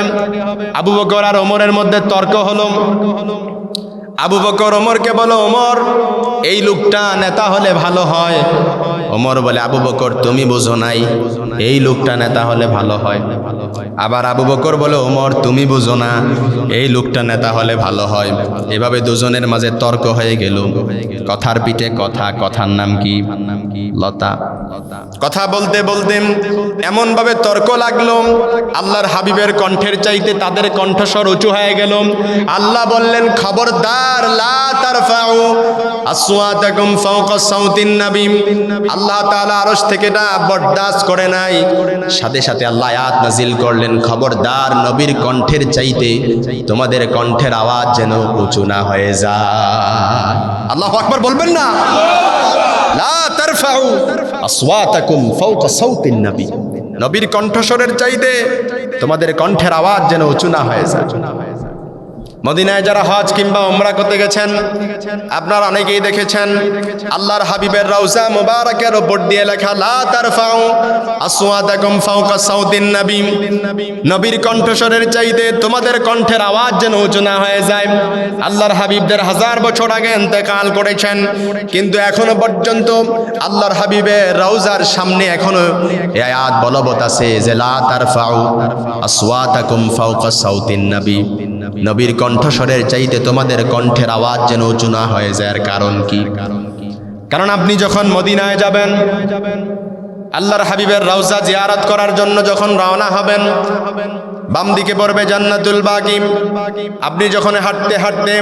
আবু বকর আর ওমরের মধ্যে তর্ক হলো। আবু বকর ওমরকে বলো, ওমর এই লোকটা নেতা হলে ভালো হয়। ওমর বলে, আবু বকর তুমি বোঝো নাই, এই লোকটা নেতা হলে ভালো হয়। আবার আবু বকর বলে, ওমর তুমি বোঝো না, এই লোকটা নেতা হলে ভালো হয়। এভাবে দুজনের মাঝে তর্ক হয়ে গেল। কথার পিঠে কথা, কথার নাম কি? লতা। কথা বলতে বলতে এমন ভাবে তর্ক লাগলো, আল্লাহর হাবিবের কণ্ঠের চাইতে তাদের কণ্ঠস্বর উঁচু হয়ে গেল। আল্লাহ বললেন খবরদার লা তারফাউ আসওয়াতাকুম ফাওকা সাউতিন নবী। আল্লাহ তাআলা আরশ থেকে না বরদাস্ত করে নাই, সাথে সাথে আল্লাহ আয়াত নাজিল করলেন খবরদার নবীর কণ্ঠের চাইতে তোমাদের কণ্ঠের আওয়াজ যেন উঁচু না হয়ে যায়। আল্লাহু আকবার বলবেন না? লা তারফাউ আসওয়াতাকুম ফাওকা সাউতিন নবী, নবীর কণ্ঠস্বরের চাইতে তোমাদের কণ্ঠের আওয়াজ যেন উঁচু না হয়ে যায়। মদিনায় যারা হজ কিংবা উমরা করতে গেছেন, আপনারা অনেকেই দেখেছেন আল্লাহর হাবিবের রওজা মুবারকের উপর দিয়ে লেখা লা তারফাউ আসওয়াতাকুম ফাওকা সাউতিন নবী, নবীর কণ্ঠস্বরের চাইতে তোমাদের কণ্ঠের আওয়াজ যেন উঁচু না হয়ে যায়। আল্লাহর হাবিবদের 1000 বছর আগে ইন্তেকাল করেছেন, কিন্তু এখনো পর্যন্ত আল্লাহর হাবিবের রওজার সামনে এখনো এই আয়াত বলবৎ আছে যে লা তারফাউ আসওয়াতাকুম ফাওকা সাউতিন নবী, নবীর কণ্ঠস্বরের চাইতে তোমাদের কণ্ঠের আওয়াজ যেন উঁচু না হয়ে যায়। এর কারণ কি? কারণ আপনি যখন মদিনায় যাবেন, আল্লাহর হাবিবের রওজা জিয়ারত করার জন্য যখন রওনা হবেন, বাম দিকে পড়বে জান্নাতুল বাকি। আপনি যখন হাঁটতে হাঁটতে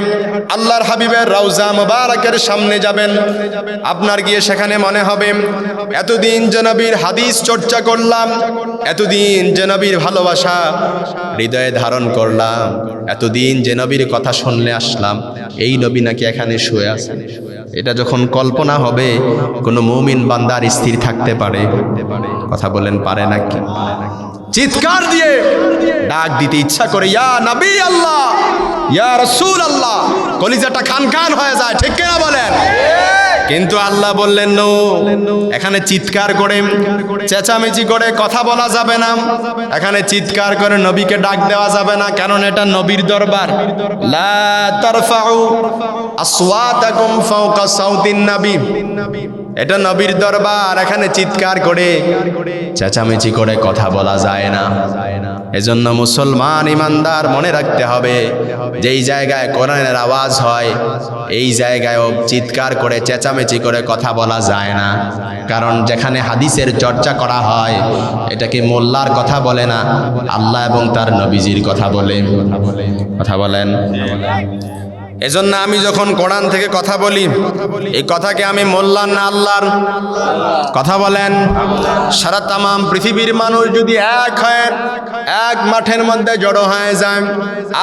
আল্লাহর হাবিবের রওজা মুবারকের সামনে যাবেন, আপনার গিয়ে সেখানে মনে হবে এতদিন যে নবীর হাদিস চর্চা করলাম, এতদিন যে নবীর ভালোবাসা হৃদয়ে ধারণ করলাম, এতদিন যে নবীর কথা শুনলে আসলাম, এই নবী নাকি এখানে শুয়ে আছে। এটা যখন কল্পনা হবে, কোনো মুমিন বান্দার স্থির থাকতে পারে? কথা বলেন, পারে নাকি? চিৎকার দিয়ে ডাক দিতে ইচ্ছা করে, ইয়া নবী আল্লাহ, ইয়া রাসূল আল্লাহ, কলিজাটা খান খান হয়ে যায়, ঠিক কিনা বলেন? কিন্তু আল্লাহ বললেন নো, এখানে চিৎকার করে চেঁচামেচি করে কথা বলা যাবে না, এখানে চিৎকার করে নবীকে ডাক দেওয়া যাবে না, কারণ এটা নবীর দরবার। লা তারফাউ আসওয়াতাকুম ফাওকা সাউতিন নবী, এটা নবীর দরবার, এখানে চিৎকার করে চেঁচামেচি করে কথা বলা যায় না। এজন্য মুসলমান ইমানদার মনে রাখতে হবে, যেই জায়গায় কোরআনের আওয়াজ হয় এই জায়গায় চিৎকার করে চেঁচামেচি করে কথা বলা যায় না। কারণ যেখানে হাদিসের চর্চা করা হয়, এটা কি মোল্লার কথা বলে না, আল্লাহ এবং তার নবীজির কথা বলে। কথা বলেন। এজন্য আমি যখন কোরআন থেকে কথা বলি, এই কথাকে আমি মোল্লার না আল্লাহর? কথা বলেন। সারা তামাম পৃথিবীর মানুষ যদি এক হয়, এক মাঠের মধ্যে জড়ো হয়ে যায়,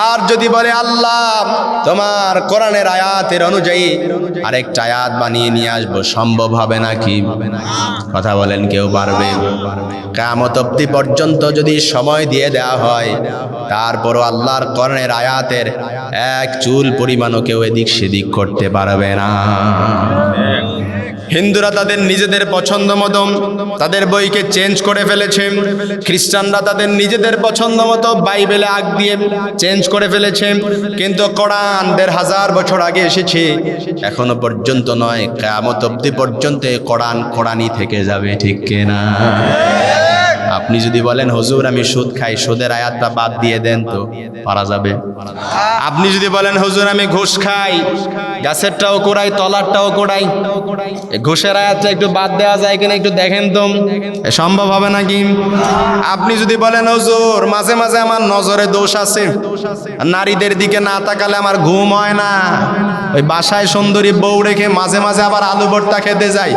আর যদি বলে আল্লাহ তোমার কোরআনের আয়াতের অনুযায়ী আরেকটা আয়াত বানিয়ে নিয়ে আসবো, সম্ভব হবে নাকি? কথা বলেন, কেউ পারবে? কিয়ামত অবধি পর্যন্ত যদি সময় দিয়ে দেওয়া হয়, তারপরও আল্লাহর কোরআনের আয়াতের এক চুল পরিমাণও কেউ এদিক সেদিক করতে পারবে না। হিন্দুরা তাদের নিজেদের পছন্দ মতো তাদের বইকে চেঞ্জ করে ফেলেছে, খ্রিস্টানরা তাদের নিজেদের পছন্দ মতো বাইবেলে আগ দিয়ে চেঞ্জ করে ফেলেছে, কিন্তু কোরআন 1000 বছর আগে এসেছে, এখনো পর্যন্ত নয়, কিয়ামত অবধি পর্যন্ত কোরআন কোরআনই থেকে যাবে, ঠিক কিনা? আপনি যদি বলেন হুজুর আমি সুদ খাই, সুদের আয়াতটা বাদ দিয়ে দেন তো, পারা যাবে। আপনি যদি বলেন হুজুর আমি ঘুষ খাই, গাছেরটাও কোড়াই তলারটাও কোড়াই, ঘুষের আয়াতটা একটু বাদ দেওয়া যায় কিনা একটু দেখেন তো, সম্ভব হবে নাকি? আপনি যদি বলেন হুজুর মাঝে মাঝে আমার নজরে দোষ আছে, নারীদের দিকে না তাকালে আমার ঘুম হয় না, ওই বাসায় সুন্দরী বউ রেখে মাঝে মাঝে আবার আলু ভর্তা খেতে যাই,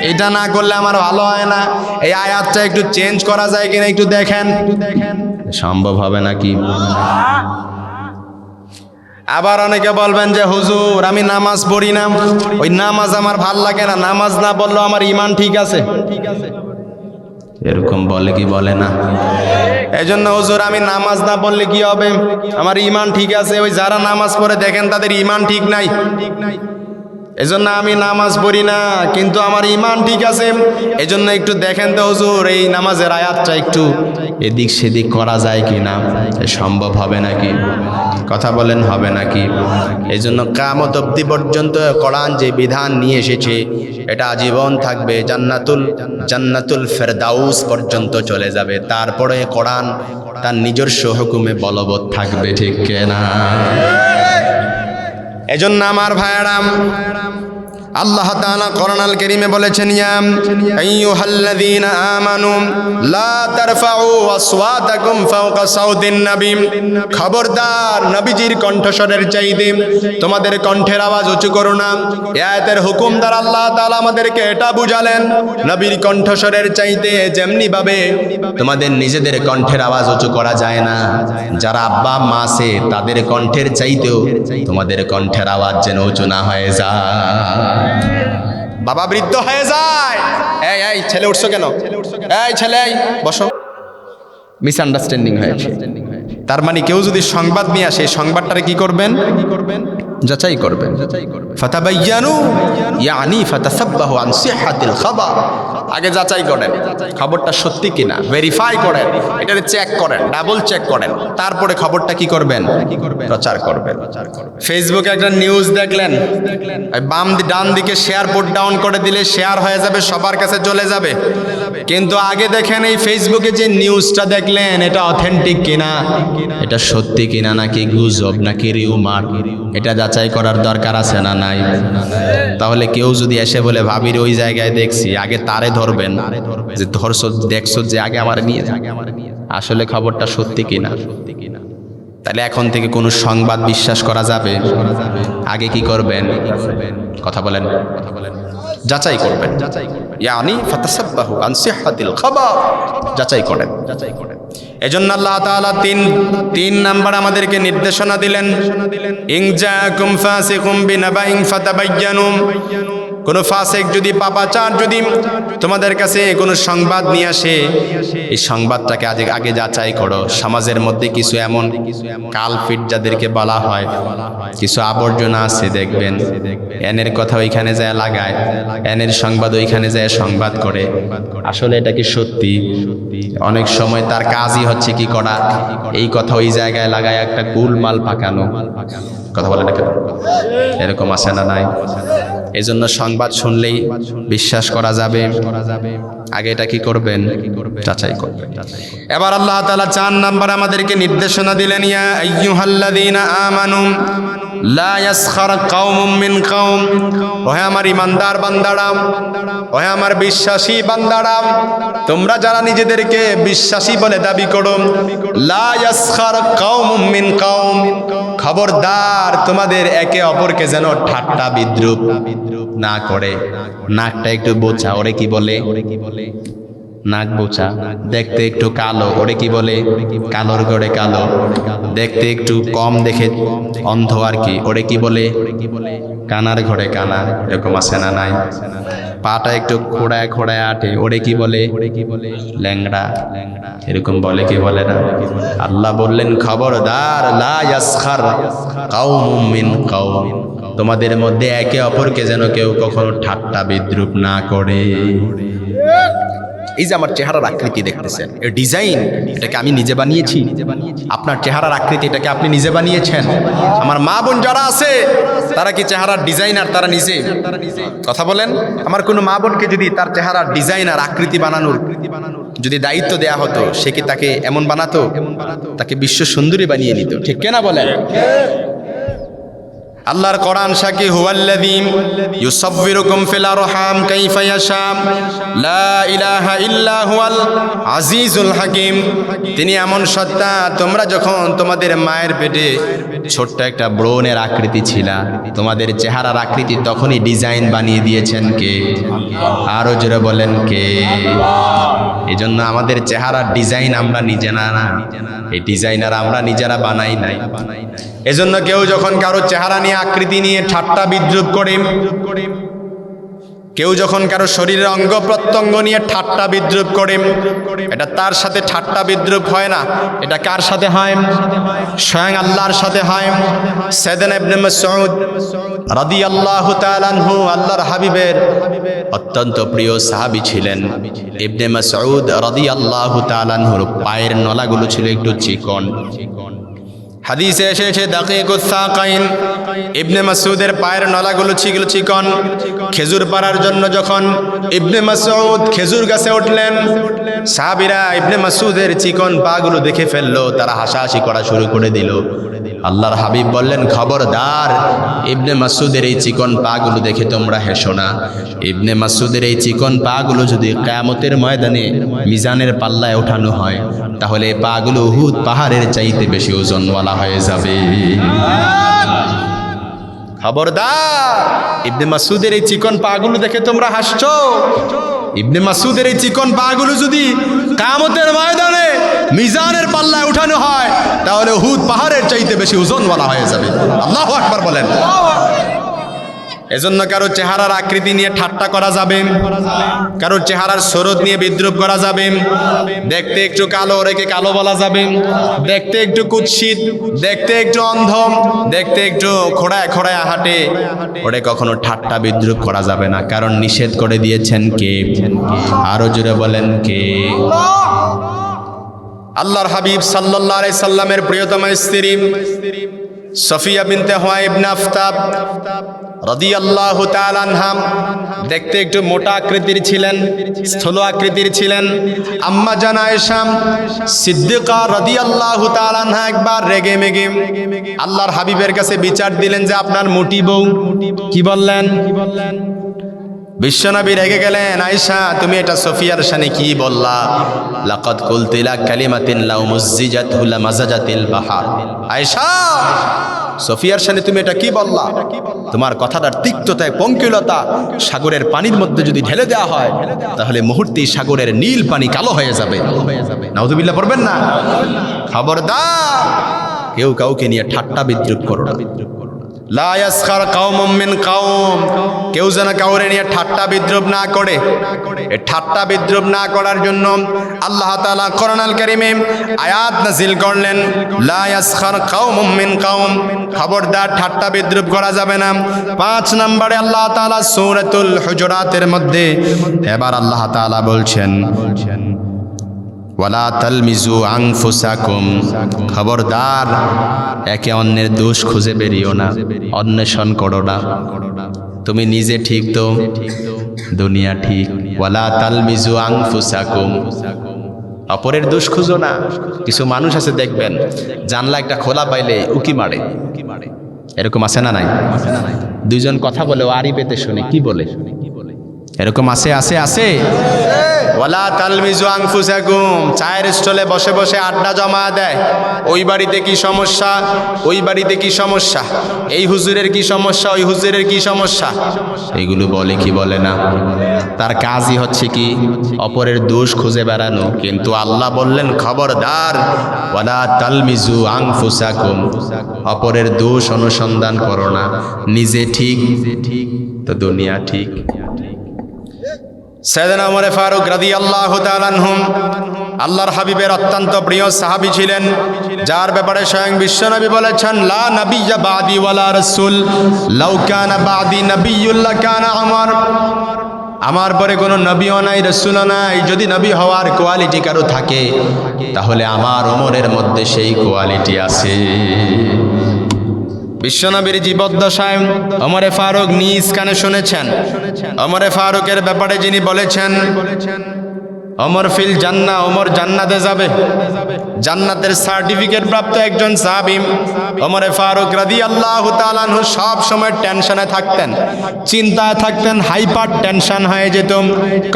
এটা না করলে আমার ভালো হয় না, এই আয়াতটা একটু চেঞ্জ করা যায় কিনা একটু দেখেন, সম্ভব হবে নাকি? আবার অনেকে বলবেন যে হুজুর আমি নামাজ পড়ি না, ওই নামাজ আমার ভাল লাগে না, নামাজ না পড়লেও আমার ঈমান ঠিক আছে, এরকম বলে কি বলে না? এই জন্য হুজুর আমি নামাজ না পড়লে কি হবে, আমার ঈমান ঠিক আছে, ওই যারা নামাজ পড়ে দেখেন তাদের ঈমান ঠিক নাই, এজন্য আমি নামাজ পড়ি না কিন্তু আমার ঈমান ঠিক আছে, এজন্য একটু দেখেন তো হুজুর এই নামাজের আয়াতটা একটু এদিক সেদিক করা যায় কি না, সম্ভব হবে নাকি? কথা বলেন হবে নাকি? এজন্য কিয়ামত অবধি পর্যন্ত কোরআন যে বিধান নিয়ে এসেছে এটা আজীবন থাকবে, জান্নাতুল ফেরদাউস পর্যন্ত চলে যাবে, তারপরে কোরআন তার নিজস্ব হুকুমে বলবৎ থাকবে, ঠিক কিনা? এজন্য আমার ভাইয়েরা আল্লাহ তাআলা কোরআনুল কারীমে বলেছেন ইয়া আইয়ুহাল্লাযীনা আমানু লা তারফাউ আসওয়াতাকুম ফাওকা সাউতিন নবী, খবরদার নবীজির কণ্ঠস্বরের চাইতে তোমাদের কণ্ঠের আওয়াজ উঁচু করো না। এই আয়াতের হুকুম দ্বারা আল্লাহ তাআলা আমাদেরকে এটা বুঝালেন নবীর কণ্ঠস্বরের চাইতে যেমনি ভাবে তোমাদের নিজেদের কণ্ঠের আওয়াজ উঁচু করা যায় না, যারা আব্বা মা আছে তাদের কণ্ঠের চাইতেও তোমাদের কণ্ঠের আওয়াজ যেন উঁচু না হয়ে যায়। বাবা বৃদ্ধ হয়ে যায়, এই এই ছেলে উঠছো কেন, এই ছেলে এই বসো, মিসআন্ডারস্ট্যান্ডিং হয়েছে। তার মানে কেউ যদি সংবাদ নিয়ে আসে সংবাদটারে কি করবেন, যাচাই করবেন। ফাতাবায়ানু ইয়ানি ফাতাসাব্বাহু আন সিহহাতিল খাবার, আগে যাচাই করেন খবরটা সত্যি কিনা, ভেরিফাই করেন, এটারে চেক করেন, ডাবল চেক করেন, তারপরে খবরটা কি করবেন, প্রচার করবেন। ফেসবুকে একটা নিউজ দেখলেন, বাম ডান দিকে শেয়ার পুট ডাউন করে দিলে শেয়ার হয়ে যাবে, সবার কাছে চলে যাবে, কিন্তু আগে দেখেন এই ফেসবুকে যে নিউজটা দেখলেন এটা অথেন্টিক কিনা, এটা সত্যি কিনা, নাকি গুজব নাকি রিউমার, এটা যাচাই করার দরকার আছে না নাই? তাহলে কেউ যদি এসে বলে ভাবির ওই জায়গায় দেখছি, আগে তারে ধরবেন যে ধরছো দেখছো যে আগে আমার নিয়ে আসলে খবরটা সত্যি কিনা। তাহলে এখন থেকে কোনো সংবাদ বিশ্বাস করা যাবে, আগে কি করবেন, কথা বলেন, যাচাই করবেন। ইয়ানি ফাতাসাব্বাহু আন সিহহাতিল খাবার, যাচাই করেন। এজন্য আল্লাহ তাআলা তিন নাম্বার আমাদেরকে নির্দেশনা দিলেন, ইন জাআকুম ফাসিকুম বিনাবাইন ফাতাবায়ানু, কোন ফাসিক যদি পাপাচার যদি তোমাদের কাছে কোনো সংবাদ নিয়ে আসে, এই সংবাদটাকে আগে যাচাই করো। সমাজের মধ্যে কিছু এমন কালফিট যাদেরকে বলা হয়, কিছু আবর্জনা আছে দেখবেন, এনের কথা ওইখানে যায় লাগায়, এনের সংবাদ ওইখানে যায় সংবাদ করে, আসলে এটা কি সত্যি? অনেক সময় তার কাজই হচ্ছে কি করা, এই কথা ওই জায়গায় লাগায় একটা গোলমাল পাকানো, কথা বলে না কেন? এরকম আছে না নাই? এই জন্য সংবাদ শুনলেই বিশ্বাস করা যাবে, আগে এটা কি করবেন, যাচাই করবেন। এবার আল্লাহ তাআলা 4 নাম্বার আমাদেরকে নির্দেশনা দিলেন, ইয়া আইয়ুহাল্লাযীনা আমানু লা ইয়াসখার কওমুম মিন কওম, ওহে আমার ঈমানদার বান্দারা, ওহে আমার বিশ্বাসী বান্দারা, তোমরা যারা নিজেদেরকে বিশ্বাসী বলে দাবি করো, লা ইয়াসখার কওমুম মিন কওম, খবরদার তোমাদের একে অপরকে যেন ঠাট্টা বিদ্রুপ না করে। নাকটা একটু বোচা, ওরে কি বলে, নাক বোচা। দেখতে একটু কালো, ওরে কি বলে, কালোর গড়ে কালো। দেখতে একটু কম দেখে অন্ধ আর কি, ওরে কি বলে, কানার ঘরে কানা। এরকম আছে না নাই? পাটা একটু খোড়ায় খোড়ায় আটে, ওরে কি বলে, ল্যাংড়া। এরকম বলে কি বলে না? আল্লাহ বললেন খবরদার, লা ইয়াসখার কওমুম মিন কওম, তোমাদের মধ্যে একে অপরকে যেন কেউ কখনো ঠাট্টা বিদ্রুপ না করে। এই যে আমার চেহারার আকৃতি দেখতেছেন, এর ডিজাইন, এটাকে আমি নিজে বানিয়েছি? আপনার চেহারার আকৃতি এটাকে আপনি নিজে বানিয়েছেন? আমার মা বোন যারা আছে তারা কি চেহারার ডিজাইনার? তারা নিজে? কথা বলেন। আমার কোনো মা বোনকে যদি তার চেহারার ডিজাইনার আকৃতি বানানোর যদি দায়িত্ব দেয়া হতো সে কি তাকে এমন বানাতো? তাকে বিশ্ব সুন্দরী বানিয়ে নিত, ঠিক কেনা বলেন? আল্লাহর কোরআন সাকি হুয়াল্লাযী ইউসাব্বিরুকুম ফিল আরহাম কাইফা ইয়াশা লা ইলাহা ইল্লা হুয়াল আজিজুল হাকিম। তিনি এমন সত্তা, তোমরা যখন তোমাদের মায়ের পেটে ছোট্ট একটা ব্রণের আকৃতি ছিলা, তোমাদের চেহারার আকৃতি তখনই ডিজাইন বানিয়ে দিয়েছেন কে? আরো জোরে বলেন কে? এজন্য আমাদের চেহারার ডিজাইন আমরা নিজেরা না, এই ডিজাইনার আমরা নিজেরা বানাই নাই। এজন্য কেউ যখন কারো চেহারা নিয়ে আকৃতি নিয়ে ঠাট্টা বিদ্রুপ করে, কেউ যখন কারো শরীরের অঙ্গ প্রত্যঙ্গ নিয়ে ঠাট্টা বিদ্রুপ করে, এটা তার সাথে ঠাট্টা বিদ্রুপ হয় না, এটা কার সাথে হয়? স্বয়ং আল্লাহর সাথে হয়। সাইয়েদনা ইবনে মাসউদ রাদিয়াল্লাহু তাআলা আনহু আল্লাহর হাবিবের অত্যন্ত প্রিয় সাহাবী ছিলেন। ইবনে মাসউদ রাদিয়াল্লাহু তাআলা আনহুর পায়ের নলাগুলো ছিল একটু চিকন। হাদিসে এসেছে দাকিকুস সাকাইন, ইবনে মাসউদের পায়ের নলাগুলো ছিল চিকন। খেজুর পাড়ার জন্য যখন ইবনে মাসউদ খেজুর গাছে উঠলেন, সাহাবীরা ইবনে মাসউদের চিকন পাগুলো দেখে ফেললো, তারা হাসাহাসি করা শুরু করে দিল। আল্লাহর হাবিব বললেন, খবরদার, ইবনে মাসউদের এই চিকন পাগুলো দেখে তোমরা হেসো না। ইবনে মাসউদের এই চিকন পাগুলো যদি কিয়ামতের ময়দানে মিজানের পাল্লায় ওঠানো হয়, তাহলে এই পাগুলো উহুদ পাহাড়ের চাইতে বেশি ওজনওয়ালা হয়ে যাবে। খবরদার, ইবনে মাসউদের এই চিকন পাগুলো দেখে তোমরা হাসছো। ইবনে মাসউদের এই চিকন পাগুলো যদি কিয়ামতের ময়দানে মিজানের পাল্লায় উঠানো হয়, তাহলে উহুদ পাহাড়ের চাইতে বেশি ওজনওয়ালা হয়ে যাবে। আল্লাহু আকবার বলেন। এজন্য কারো চেহারার আকৃতি নিয়ে ঠাট্টা করা যাবে, কারো চেহারার স্বরূপ নিয়ে বিদ্রুপ করা যাবে। দেখতে একটু কালো, ওরে কালো বলা যাবে। দেখতে একটু কুৎসিত, দেখতে একটু অন্ধ, দেখতে একটু খোড়ায় খোড়ায় হাঁটে, ওরে কখনো ঠাট্টা বিদ্রুপ করা যাবে না, কারণ নিষেধ করে দিয়েছেন কে? আরো জোরে বলেন কে? আল্লাহর হাবিব সাল্লাল্লাহু আলাইহি সাল্লামের প্রিয়তমা স্ত্রী সফিয়া বিনতে হুয়াই ইবনে আফতাব রাদিয়াল্লাহু তাআলা আনহা দেখতে একটু মোটা আকৃতির ছিলেন, স্থূল আকৃতির ছিলেন। আম্মা জান আয়েশা সিদ্দিকা রাদিয়াল্লাহু তাআলা আনহা একবার রেগে মেগে আল্লাহর হাবিবের কাছে বিচার দিলেন যে আপনার মোটি বউ। কি বললেন? বিশ্বনবী রেগে গেলেন, আয়েশা তুমি এটা সফিয়ার শানে কি বললা? লাকাদ কুলতিলা কালিমাতিন লাউ মুজ্জিজাতু লামাজাজাতিল বাহার। আয়েশা, সফিয়ার শানে তুমি এটা কি বললা? তোমার কথাটার তিক্ততায় পঙ্কিলতা সাগরের পানির মধ্যে যদি ঢেলে দেওয়া হয়, তাহলে মুহূর্তেই সাগরের নীল পানি কালো হয়ে যাবে। নাউযুবিল্লাহ পড়বেন না? খবরদার, কেউ কাউকে নিয়ে ঠাট্টা বিদ্রুপ করো না। লা ইয়াসখার কওমুম মিন কওম, কেউ যেন কাউরে নিয়ে ঠাট্টা বিদ্রুপ না করে। এই ঠাট্টা বিদ্রুপ না করার জন্য আল্লাহ তাআলা কোরআনুল কারীমে আয়াত নাযিল করলেন, লা ইয়াসখার কওমুম মিন কওম, খবরদার ঠাট্টা বিদ্রুপ করা যাবে না। 5 নম্বরে আল্লাহ তাআলা সূরাতুল হুজুরাতের মধ্যে এবার আল্লাহ তাআলা বলছেন, ওয়ালা তালমিজু আনফুসাকুম, খবরদার একে অন্যের দোষ খুঁজে বেরিও না, অন্বেষণ করো না। তুমি নিজে ঠিক তো দুনিয়া ঠিক। ওয়ালা তালমিজু আনফুসাকুম, অপরের দোষ খুঁজো না। কিছু মানুষ আছে দেখবেন, জানলা একটা খোলা পাইলে উকি মারে, এরকম আছে না নাই? দুইজন কথা বলে ও আড়ি পেতে শুনে কি বলে, এরকম আছে আছে আছে। ওয়ালা তালমিজু আনফুসাকুম, চায়ের স্টলে বসে বসে আড্ডা জমা দেয়। ওই বাড়িতে কি সমস্যা, ওই বাড়িতে কি সমস্যা, এই হুজুরের কি সমস্যা, ওই হুজুরের কি সমস্যা, এগুলো বলে কি বলে না? তার কাজই হচ্ছে কি? অপরের দোষ খুঁজে বেড়ানো। কিন্তু আল্লাহ বললেন, খবরদার, ওয়ালা তালমিজু আনফুসাকুম, অপরের দোষ অনুসন্ধান করো না। নিজে ঠিক তো দুনিয়া ঠিক। সাইয়েদনা ওমর ফারুক রাদিয়াল্লাহু তাআলা আনহু আল্লাহর হাবিবের অত্যন্ত প্রিয় সাহাবী ছিলেন, যার ব্যাপারে স্বয়ং বিশ্বনবী বলেছেন, লা নাবিয়্যা বাদি ওয়ালা রাসূল, লাউ কানা বাদি নাবিয়্যুল লাকানা ওমর। আমার পরে কোনো নবীও নাই, রাসূলও নাই। যদি নবী হওয়ার কোয়ালিটি কারো থাকে, তাহলে আমার ওমরের মধ্যে সেই কোয়ালিটি আছে। বিশ্বনবীর জীবদ্দশায় ওমরে ফারুক নিজ কানে শুনেছেন। ওমরে ফারুকের ব্যাপারে যিনি বলেছেন, ওমর ফিল জান্নাহ, ওমর জান্নাতে যাবে। জান্নাতের সার্টিফিকেট প্রাপ্ত একজন সাহাবী ওমর ফারুক রাদিয়াল্লাহু তাআলা আনহু সব সময় টেনশনে থাকতেন, চিন্তায় থাকতেন, হাইপার টেনশন হয়ে যেত।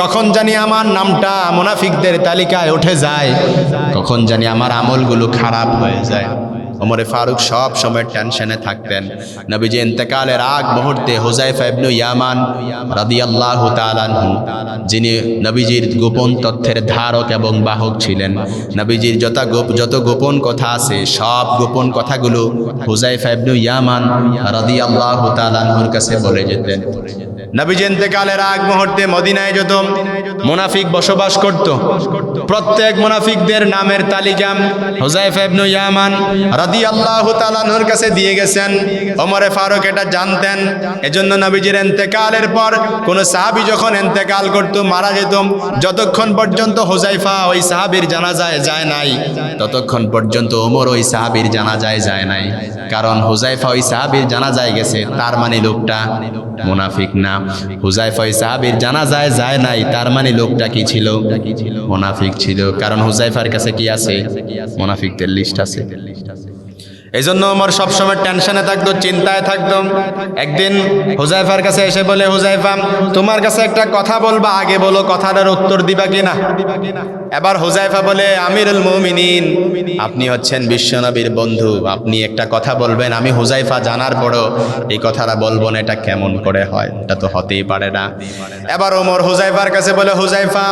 কখন জানি আমার নামটা মুনাফিকদের তালিকায় উঠে যায়, কখন জানি আমার আমলগুলো খারাপ হয়ে যায়। ওমর ফারুক সব সময় টেনশনে থাকতেন। নবীজি ইন্তেকালের আগ মুহূর্তে হুযায়ফা ইবনে ইয়ামান রাদিয়াল্লাহু তাআলা আনহু, যিনি নবীজির গোপন তথ্যের ধারক এবং বাহক ছিলেন, নবীজির যত গোপন কথা আছে সব গোপন কথাগুলো হুযায়ফা ইবনে ইয়ামান রাদিয়াল্লাহু তাআলা আনহুর কাছে বলে যেতেন। নবীজি ইন্তেকালের আগ মুহূর্তে মদিনায় যত মুনাফিক বসবাস করত, প্রত্যেক মুনাফিকদের নামের তালিকা হুযায়ফা ইবনে ইয়ামান রাদিয়াল্লাহু তাআলা আনহুর কাছে দিয়ে গেছেন। ওমর ফারুক এটা জানতেন, এজন্য নবীজির ইন্তেকালের পর কোন সাহাবী যখন ইন্তেকাল করত, মারা যেত, যতক্ষণ পর্যন্ত হুযায়ফা ওই সাহাবীর জানাজায় যায় নাই, ততক্ষণ পর্যন্ত ওমর ওই সাহাবীর জানাজায় যায় নাই। কারণ হুযায়ফা ওই সাহাবীর জানাজায় গেছে, তার মানে লোকটা মুনাফিক না। হুযায়ফা ওই সাহাবীর জানাজায় যায় নাই, তার মানে লোকটা কি ছিল? মুনাফিক ছিল। কারণ হুযায়ফার কাছে কি আছে? মুনাফিকদের লিস্ট আছে। এই জন্য ওমর সবসময় টেনশনে থাকতো, চিন্তায় থাকতো। একদিন হুযায়ফার কাছে এসে বলে, হুযায়ফা তোমার কাছে একটা কথা বলবা, আগে বলো কথাটার উত্তর দিবা কিনা। এবার হুযায়ফা বলে, আমিরুল মুমিনিন, আপনি হচ্ছেন বিশ্বনবীর বন্ধু, আপনি একটা কথা বলবেন, আমি হুযায়ফা জানার পরও এই কথাটা বলবো না, এটা কেমন করে হয়? এটা তো হতেই পারে না। এবার ওমর হুযায়ফার কাছে বলে, হুযায়ফা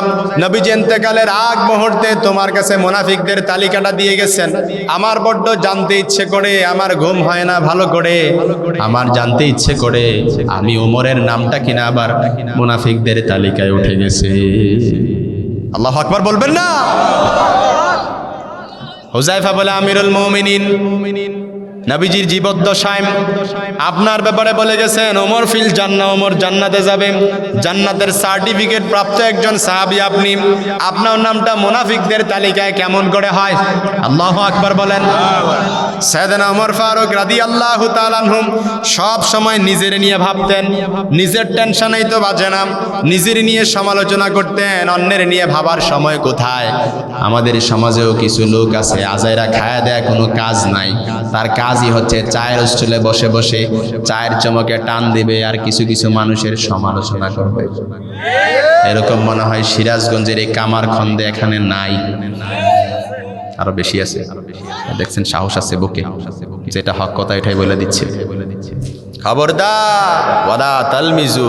নবীজি ইন্তেকালের আগ মুহূর্তে তোমার কাছে মুনাফিকদের তালিকাটা দিয়ে গেছেন, আমার বড্ড জানতে ইচ্ছে করে, আমার ঘুম হয় না ভালো করে, আমার জানতে ইচ্ছে করে আমি ওমরের নামটা কিনা আবার মুনাফিকদের তালিকায় উঠে গেছে। আল্লাহু আকবার বলবেন না? হুযায়ফা বলে, আমিরুল মুমিনিন, নবীজির জীবদ্দশায় আপনার ব্যাপারে বলে গেছেন ওমর ফিল জান্নাহ, ওমর জান্নাতে যাবে, জান্নাতের সার্টিফিকেট প্রাপ্ত একজন সাহাবী আপনি, আপনার নামটা মুনাফিকদের তালিকায় কেমন করে হয়? আল্লাহু আকবার বলেন। সাইয়েদনা ওমর ফারুক রাদিয়াল্লাহু তাআলা আনহু সব সময় নিজের নিয়ে ভাবতেন, নিজের টেনশনেই তো বাজে না, নিজের নিয়ে সমালোচনা করতেন, অন্যের নিয়ে ভাবার সময় কোথায়? আমাদের সমাজেও কিছু লোক আছে, আজাইরা খায়া দেয়, কোনো কাজ নাই, তার কাজই হচ্ছে চায়ের স্টলে বসে বসে চায়ের চমকে টান দিবে আর কিছু কিছু মানুষের সমালোচনা করবে। এরকম মনে হয় সিরাজগঞ্জের এই কামারখন্দে এখানে নাই, আরো বেশি আছে। দেখছেন, সাহস আছে বুকে, যেটা হক কথা এটাই বলে দিচ্ছে। খবরদার, ওয়ালা তালমিজু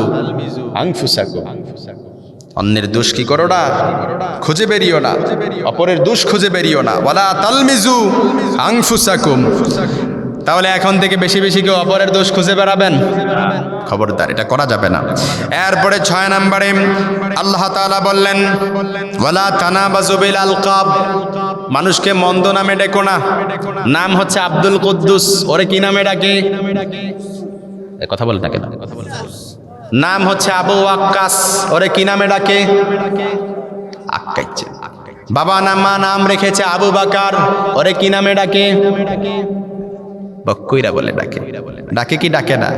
আনফুসাকুম, অন্যের দোষ কি করো না, খুঁজে বেরিও না, অপরের দোষ খুঁজে বেরিও না। ওয়ালা তালমিজু আনফুসাকুম, তাহলে এখন থেকে বেশি বেশি কেউ অপরের দোষ খুঁজে বেড়াবেন? খবরদার, এটা করা যাবে না। এরপরে 6 নম্বরে আল্লাহ তাআলা বললেন, ওয়ালা তানাবাজু বিল আলকাব, মানুষকে মন্দ নামে ডেকো না। নাম হচ্ছে আব্দুল কুদ্দুস, ওরে কি নামে ডাকে? কথা বলে ডাকে না। নাম হচ্ছে আবু ওয়াক্কাস, ওরে কি নামে ডাকে? আক্কাইছে। বাবা মা নাম রেখেছে আবু বাকার, ওরে কি নামে ডাকে? বক্কইরা বলে ডাকে। ডাকে কি ডাকে না?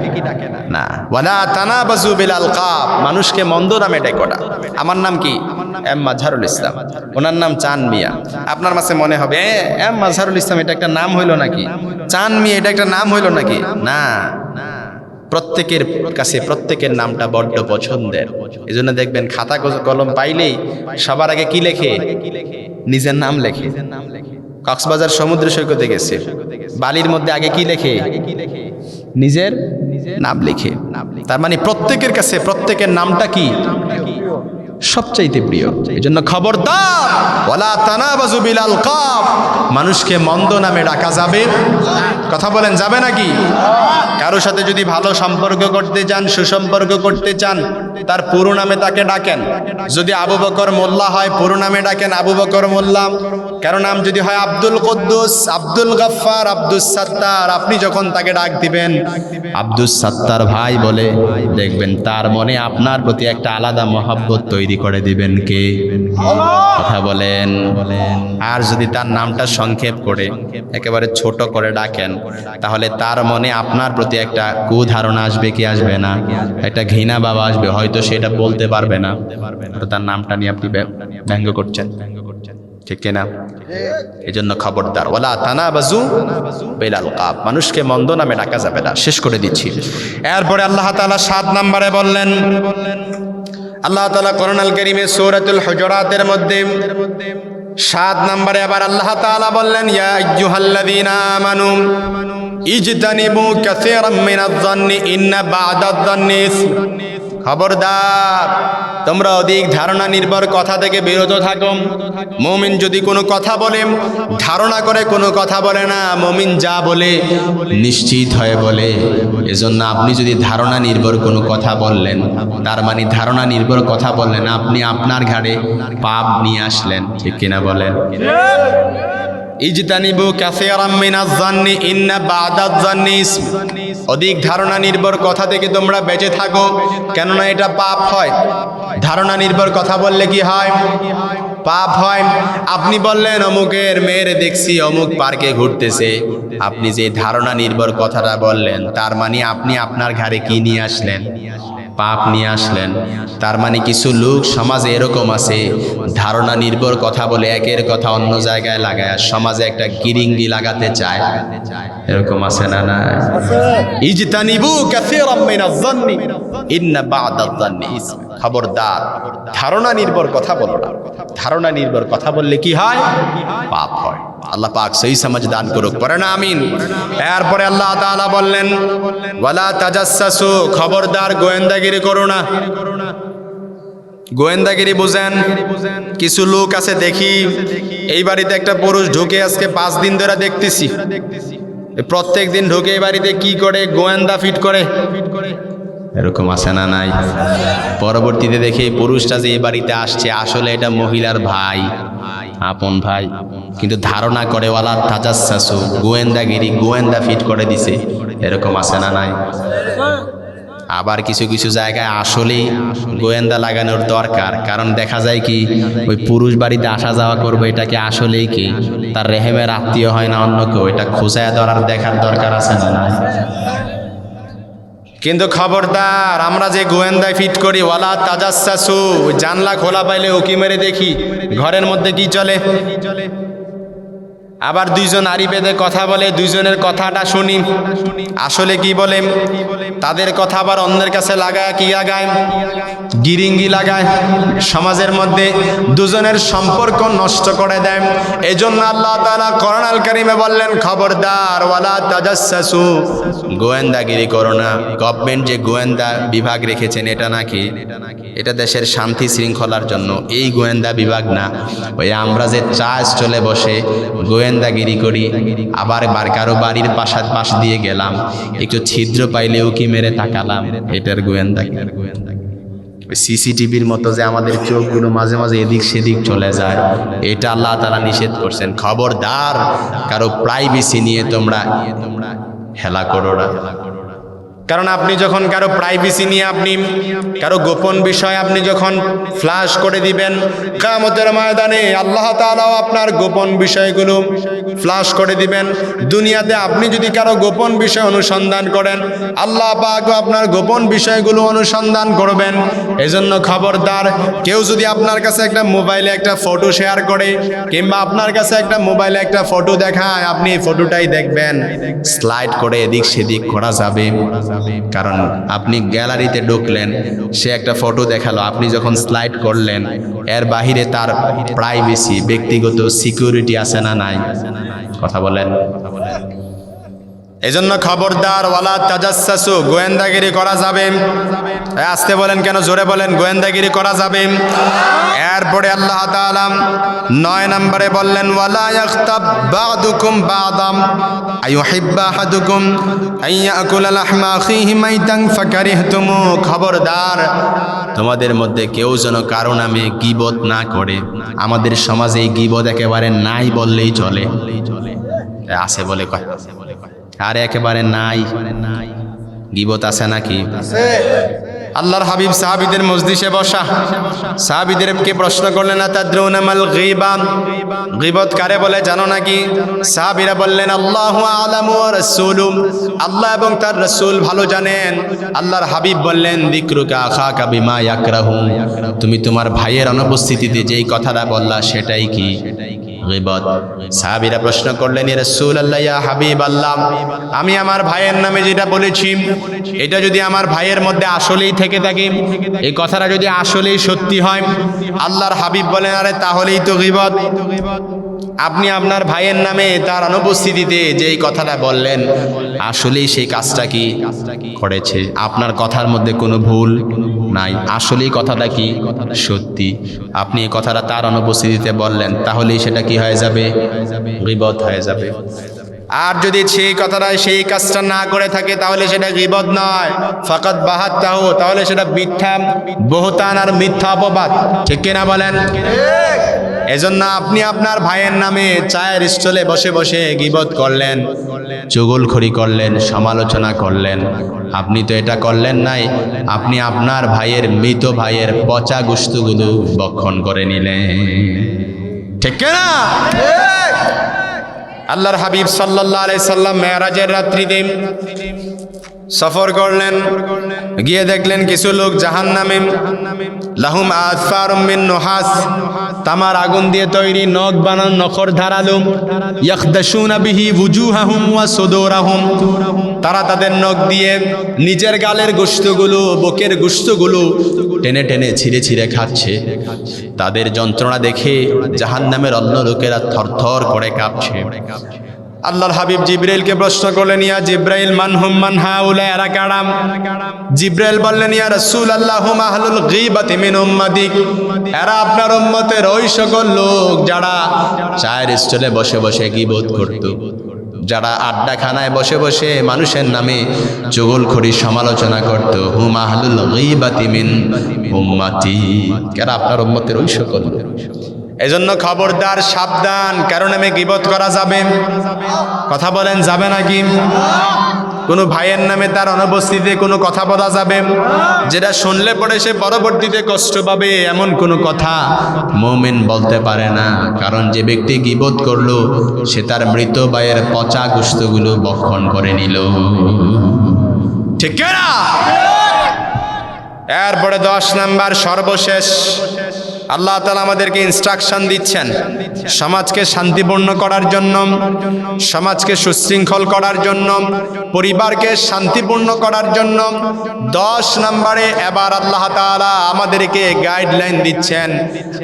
না। ওয়ালা তানাবাজু বিল আলকাব, মানুষকে মন্দ নামে ডেকো না। আমার নাম কি? এম মাজহারুল ইসলাম, ওনার নাম চান মিয়া। আপনার কাছে মনে হবে এম মাজহারুল ইসলাম এটা একটা নাম হইল নাকি? চান মিয়া এটা একটা নাম হইল নাকি? না, প্রত্যেকের কাছে প্রত্যেকের নামটা বড্ড পছন্দের। এই জন্য দেখবেন খাতা কলম পাইলেই সবার আগে কি লেখে? নিজের নাম লেখে। কক্সবাজার সমুদ্র সৈকতে গেছে, বালির মধ্যে আগে কি লেখে? নিজের নাম লেখে। তার মানে প্রত্যেকের কাছে প্রত্যেকের নামটা কি? সবচাইতে প্রিয়। এই জন্য খবরদার, ওয়ালা তানাবাজু বিল আলকাব, মানুষকে মন্দ নামে ডাকা যাবে? কথা বলেন, যাবে নাকি? কারোর সাথে যদি ভালো সম্পর্ক করতে চান, সুসম্পর্ক করতে চান, তার পুরো নামে তাকে ডাকেন। যদি আবু বকর মোল্লা হয়, পুরো নামে ডাকেন আবু বকর মোল্লা। কারো নাম যদি হয় আব্দুল কুদ্দুস, আব্দুল গফফার, আব্দুস সাত্তার, আপনি যখন তাকে ডাক দিবেন আব্দুস সাত্তার ভাই বলে, দেখবেন তার মনে আপনার প্রতি একটা আলাদা মহব্বত তৈরি করে দিবেন কে? কথা বলেন। আর যদি তার নামটা সংক্ষেপ করে একেবারে ছোট করে ডাকেন, তাহলে তার মনে আপনার প্রতি একটা কুধারণা আসবে কি আসবে না? একটা ঘৃণা ভাব আসবে, হয়তো হয়তো সেটা বলতে পারবে না, তার নামটা নিয়ে আপনি ব্যঙ্গ করছেন, ঠিক কিনা? এই জন্য খবরদার, ওয়ালা তানাবাজু বিল আলকাব, মানুষকে মন্দ নামে ডাকা যাবে না। শেষ করে দিচ্ছি। এরপরে আল্লাহ তাআলা ৭ নম্বরে বললেন, আল্লাহ তাআলা কোরআনুল কারীমে সূরাতুল হুজুরাতের মধ্যে ৭ নম্বরে আবার আল্লাহ তাআলা বললেন, ইয়া আইয়ুহাল্লাযীনা আমানু ইজতানিবু কাসীরাম মিনাজ যান্নি ইন্না বা'দাজ যান্নি ইসম। খবরদার, তোমরা অধিক ধারণা নির্ভর কথা থেকে বিরত থাকো। মুমিন যদি কোনো কথা বলে, ধারণা করে কোনো কথা বলে না, মুমিন যা বলে নিশ্চিত হয়ে বলে। এজন্য আপনি যদি ধারণা নির্ভর কোনো কথা বললেন, তার মানে ধারণা নির্ভর কথা বললেন, আপনি আপনার ঘাড়ে পাপ নিয়ে আসলেন, ঠিক কিনা বলেন? ইজতানিবু কাসীরাম মিনাজ যান্নি ইন্না বা'দাজ যান্নি ইসম। অধিক ধারণা নির্ভর কথা থেকে তোমরা বেঁচে থাকো, কেননা এটা পাপ হয়। ধারণা নির্ভর কথা বললে কি হয়? পাপ হয়। আপনি বললেন অমুকের মেয়ের দেখছি অমুক পার্কে ঘুরতেছে, আপনি যে ধারণা নির্ভর কথাটা বললেন, তার মানে আপনি আপনার ঘাড়ে কি নিয়ে আসলেন? পাপ নিয়ে আসলেন। তার মানে কিছু লোক সমাজে এরকম আছে, ধারণা নির্ভর কথা বলে একের কথা অন্য জায়গায় লাগায় সমাজে একটা গিরিঙ্গি লাগাতে চায়। এরকম আছে না? না, ইজতানিবু কাসীরাম মিনাজ যান্নি ইন্না বা'দাজ যান্নি ইসম। খবরদার, ধারণা নির্ভর কথা বলো না। ধারণা নির্ভর কথা বললে কি হয়? পাপ হয়। আল্লাহ পাক সহি সমাজ দান করুক, পড়েন আমিন। এরপরে আল্লাহ তাআলা বললেন, ওয়ালা তাজাসসু, খবরদার গোয়েন্দাগিরি করো না। গোয়েন্দাগিরি বুঝেন? কিছু লোক আছে, দেখি এই বাড়িতে একটা পুরুষ ঢুকে আজকে 5 দিন ধরে দেখতেছি, প্রত্যেক দিন ঢুকে এই বাড়িতে কি করে? গোয়েন্দা ফিট করে। এরকম আছে না? নাই? পরবর্তীতে দেখে এই পুরুষটা যে এই বাড়িতে আসছে আসলে এটা মহিলার ভাই, আপন ভাই, কিন্তু ধারণা করে ওয়ালা তাজাসসু, গোয়েন্দাগিরি, গোয়েন্দা ফিট করে দিছে। এরকম আছে না? নাই? আবার কিছু কিছু জায়গায় আসলেই গোয়েন্দা লাগানোর দরকার, কারণ দেখা যায় কি ওই পুরুষ বাড়িতে আসা যাওয়া করবে, এটাকে আসলেই কি তার রেহেমের আত্মীয় হয় না অন্য কেউ, এটা খোঁজায় ধরার দেখার দরকার আছে না? নাই? কিন্তু খবরদার, আমরা যে গোয়েন্দায় ফিট করি, ওয়ালা তাজাসসু, জানলা খোলা পাইলে উকি মেরে দেখি ঘরের মধ্যে কি চলে। আবার দুইজন আড়ি বেঁধে কথা বলে, দুইজনের কথাটা শুনি আসলে কি বলে। তাদের কথা আবার অন্যের কাছে লাগায়, কি লাগায়? গিরিঙ্গি লাগায়। সমাজের মধ্যে দুজনের সম্পর্ক নষ্ট করে দেয়। এজন্য আল্লাহ তাআলা কোরআনুল কারীমে বললেন, খবরদার, ওয়ালা তাজাসসু, গোয়েন্দাগিরি করো না। গভর্নমেন্ট যে গোয়েন্দা বিভাগ রেখেছেন, এটা নাকি এটা দেশের শান্তি শৃঙ্খলার জন্য, এই গোয়েন্দা বিভাগ না। ওই আমরা যে চা স্টলে বসে গোয়েন্দাগিরি করি, আবার কারো বাড়ির পাশ দিয়ে গেলাম, একটু ছিদ্র পাইলেও কি মেরে তাকালাম, এটার গোয়েন্দাগিরি। সিসিটিভির মতো যে আমাদের চোখগুলো মাঝে মাঝে এদিক সেদিক চলে যায়, এটা আল্লাহ তাআলা নিষেধ করছেন। খবরদার, কারো প্রাইভেসি নিয়ে তোমরা হেলা করো না। কারণ আপনি যখন কারো প্রাইভেসি নিয়ে, আপনি কারো গোপন বিষয় আপনি যখন ফ্ল্যাশ করে দিবেন, কিয়ামতের ময়দানে আল্লাহ তাআলাও আপনার গোপন বিষয়গুলো ফ্ল্যাশ করে দিবেন। দুনিয়াতে আপনি যদি কারো গোপন বিষয় অনুসন্ধান করেন, আল্লাহ পাকও আপনার গোপন বিষয়গুলো অনুসন্ধান করবেন। এজন্য খবরদার, কেউ যদি আপনার কাছে একটা মোবাইলে একটা ফটো শেয়ার করে, কিংবা আপনার কাছে একটা মোবাইলে একটা ফটো দেখায়, আপনি এই ফটোটাই দেখবেন, স্লাইড করে এদিক সেদিক করা যাবে। কারণ আপনি গ্যালারিতে ঢুকলেন, সে একটা ফটো দেখালো, আপনি যখন স্লাইড করলেন, এর বাহিরে তার প্রাইভেসি, ব্যক্তিগত সিকিউরিটি আছে না? নাই? কথা বলেন। এজন্য খবরদার, ওয়ালা তাজাসসু, গোয়েন্দাগিরি করা যাবে। আসতে বলেন কেন? জোরে বলেন, গোয়েন্দাগিরি করা যাবে। এরপরে আল্লাহ তাআলা 9 নম্বরে বললেন, ওয়ালা ইয়াখতাব বা'দুকুম বা'দাম আইয়ুহিব্বু আহাদুকুম আইয়াকুলা লাহমা আখিহি মাইতান ফাকারিহতুমু। খবরদার, তোমাদের মধ্যে কেউ যেন কারো নামে গীবত না করে। আমাদের সমাজে এই গীবত একেবারে নাই বললেই চলে। আছে বলে কয়, আর একেবারে নাই। গীবত আছে নাকি? আল্লাহর হাবিব সাহাবীদের মজলিসে বসা, সাহাবীদেরকে প্রশ্ন করলেন আতাদরুনা মাল গীবা, গীবত কারে বলে জানো নাকি? সাহাবীরা বললেন আল্লাহু আ'লামু ওয়া রাসূলু, আল্লাহ এবং তার রাসূল ভালো জানেন। আল্লাহর হাবিব বললেন যিকরুকা আখাকা বিমা ইয়াকরাহু, তুমি তোমার ভাইয়ের অনুপস্থিতিতে যেই কথাটা বললা সেটাই কি? গীবত। সাহাবীরা প্রশ্ন করলেন ইয়া রাসূলুল্লাহ, ইয়া হাবিবাল্লাহ, আমি আমার ভাইয়ের নামে যেটা বলেছি এটা যদি আমার ভাইয়ের মধ্যে আসলেই থেকে থাকে, এই কথাটা যদি আসলেই সত্যি হয়, আল্লাহর হাবিব বলেন আরে তাহলেই তো গীবত। আপনি আপনার ভাইয়ের নামে তার অনুপস্থিতিতে যেই কথাটা বললেন আসলেই সেই কাজটা কি করেছে, আপনার কথার মধ্যে কোনো ভুল নাই, আসলেই কথাটা কি সত্যি, আপনি এই কথাটা তার অনুপস্থিতিতে বললেন, তাহলেই সেটা কি হয়ে যাবে? গীবত হয়ে যাবে। আর যদি সেই কথাটা সেই কাজটা না করে থাকে তাহলে সেটা গীবত নয়, ফাকাত বাহাত্তাহু, তাহলে সেটা মিথ্যা বহতান আর মিথ্যা অপবাদ। ঠিক কিনা বলেন? এজন্য আপনি আপনার ভাইয়ের নামে চায়ের স্টলে বসে বসে গীবত করলেন, চুগলখড়ি করলেন, সমালোচনা করলেন, আপনি তো এটা করলেন নাই, আপনি আপনার ভাইয়ের মৃত ভাইয়ের পচা গোশতগুলো ভক্ষণ করে নিলেন। ঠিক কিনা? আল্লাহর হাবিব সাল্লাল্লাহু আলাইহি সাল্লাম মেরাজের রাত্রিতে সফর করলেন, গিয়ে দেখলেন কিছু লোক জাহান্নামে, লাহুম আসফারুম মিন নুহাস, তামার আগুন দিয়ে তৈরি নখ বানানো, নখর ধারালো, ইয়াখদাশুনা বিহি ওয়ুজুহাহুম ওয়া সুদুরাহুম, তারা তাদের নখ দিয়ে নিজের গালের গোশতগুলো, বুকের গোশতগুলো টেনে টেনে ছিঁড়ে ছিঁড়ে খাচ্ছে। তাদের যন্ত্রণা দেখে জাহান্নামের অন্য লোকেরা থরথর করে কাঁপছে। আল্লাহর হাবিব জিবরাইলকে প্রশ্ন করলেন ইয়া জিবরাইল মানহুম মান হাউলা, এরা কারা? জিবরাইল বললেন ইয়া রাসূলুল্লাহ হুম আহলুল গীবাতি মিন উম্মতিক, এরা আপনার উম্মতের ওই সকল লোক যারা চায়ের স্টলে বসে বসে গীবত করত, যারা আড্ডাখানায় বসে বসে মানুষের নামে চুগলখড়ি সমালোচনা করত। হুম আহলুল গীবাতি মিন উম্মতি, এরা আপনার উম্মতের ওই সকল লোক। এজন্য খবরদার, সাবধান, কারণ আমি গীবত করা যাবে। কথা বলেন যাবে নাকি? কোনো ভাইয়ের নামে তার অনুপস্থিতিতে কোনো কথা বলা যাবে যেটা শুনলে পরে সে পরবর্তীতে কষ্ট পাবে, এমন কোনো কথা মুমিন বলতে পারে না। কারণ যে ব্যক্তি গীবত করলো সে তার মৃত ভাইয়ের পচা গোশতগুলো ভক্ষণ করে নিল। ঠিক না? এরপরে 10 নাম্বার সর্বশেষ, আল্লাহ তাআলা আমাদেরকে ইনস্ট্রাকশন দিচ্ছেন সমাজকে শান্তিপূর্ণ করার জন্য, সমাজকে সুশৃঙ্খল করার জন্য, পরিবারকে শান্তিপূর্ণ করার জন্য। 10 নম্বরে এবার আল্লাহ তাআলা আমাদেরকে গাইডলাইন দিচ্ছেন,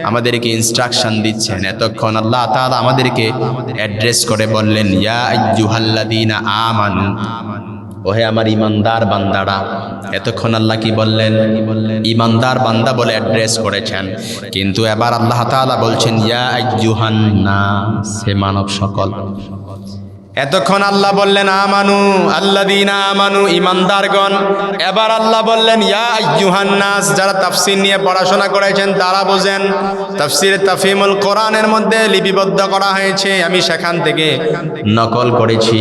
আমাদেরকে ইনস্ট্রাকশন দিচ্ছেন। এতক্ষণ আল্লাহ তাআলা আমাদেরকে অ্যাড্রেস করে বললেন ইয়া আইয়ুহাল্লাযীনা আমানু, ওহে আমার ইমানদার বান্দারা। এতক্ষণ আল্লাহ কি বললেন? ইমানদার বান্দা বলে অ্যাড্রেস করেছেন। কিন্তু এবার আল্লাহ তাআলা বলছেন ইয়া আইয়ুহান নাস, হে মানব সকল। এতক্ষণ আল্লাহ বললেন আমানু, আল্লাযীনা আমানু, ইমানদারগণ। এবার আল্লাহ বললেন ইয়া আইয়ুহান নাস, যারা তাফসীর নিয়ে পড়াশোনা করেছেন তারা বোঝেন। তাফসীরে তাফহিমুল কোরআনের মধ্যে লিপিবদ্ধ করা হয়েছে, আমি সেখান থেকে নকল করেছি।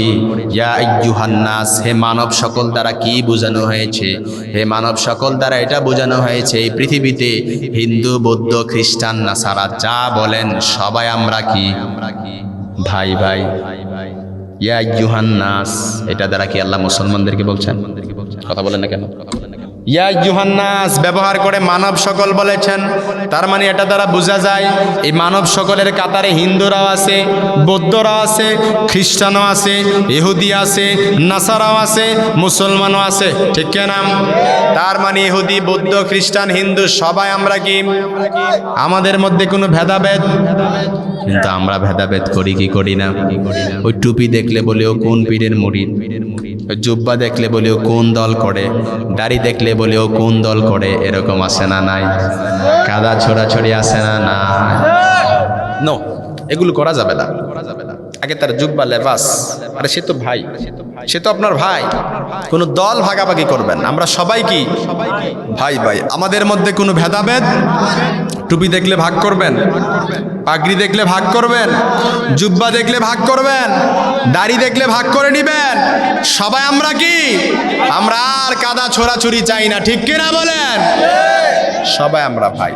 ইয়া আইয়ুহান নাস, হে মানব সকল দ্বারা কি বোঝানো হয়েছে? হে মানব সকল দ্বারা এটা বোঝানো হয়েছে এই পৃথিবীতে হিন্দু, বৌদ্ধ, খ্রিস্টান, নাসারা যা বলেন সবাই আমরা কি ভাই ভাই। ইয়া আইয়ুহান নাস, এটা দ্বারা কি আল্লাহ মুসলমানদেরকে বলছেন? কথা বলেন না কেন? ইয়া আইয়ুহান নাস ব্যবহার করে মানব সকল বলেছেন, তার মানে এটা দ্বারা বোঝা যায় এই মানব সকলের কাতারে হিন্দুরাও আছে, বৌদ্ধরাও আছে, খ্রিস্টানও আছে, ইহুদি আছে, নাসারাও আছে, মুসলমানও আছে। ঠিক কিনা? তার মানে ইহুদি, বৌদ্ধ, খ্রিস্টান, হিন্দু সবাই আমরা কি? আমাদের মধ্যে কোনো ভেদাভেদ, কিন্তু আমরা ভেদাভেদ করি কি করি না? ওই টুপি দেখলে বলেও কোন পীরের মুরিদ, জুব্বা দেখলে বলেও কোন দল করে, দাড়ি দেখলে বলেও কোন দল করে, এরকম আছে না নাই? কাদা ছোড়াছড়ি আছে না নাই? নো, এগুলো করা যাবে না। আগে তার জুব্বা লেবাস, আরে সে তো ভাই, সে তো আপনার ভাই। কোনো দল ভাগাভাগি করবেন, আমরা সবাই কি ভাই ভাই, আমাদের মধ্যে কোনো ভেদাভেদ। টুপি দেখলে ভাগ করবেন, পাগড়ি দেখলে ভাগ করবেন, জুব্বা দেখলে ভাগ করবেন, দাড়ি দেখলে ভাগ করে নিবেন। সবাই আমরা কি, আমরা আর কাদা ছোড়াছুরি চাই না, ঠিক কিনা বলেন? সবাই আমরা ভাই।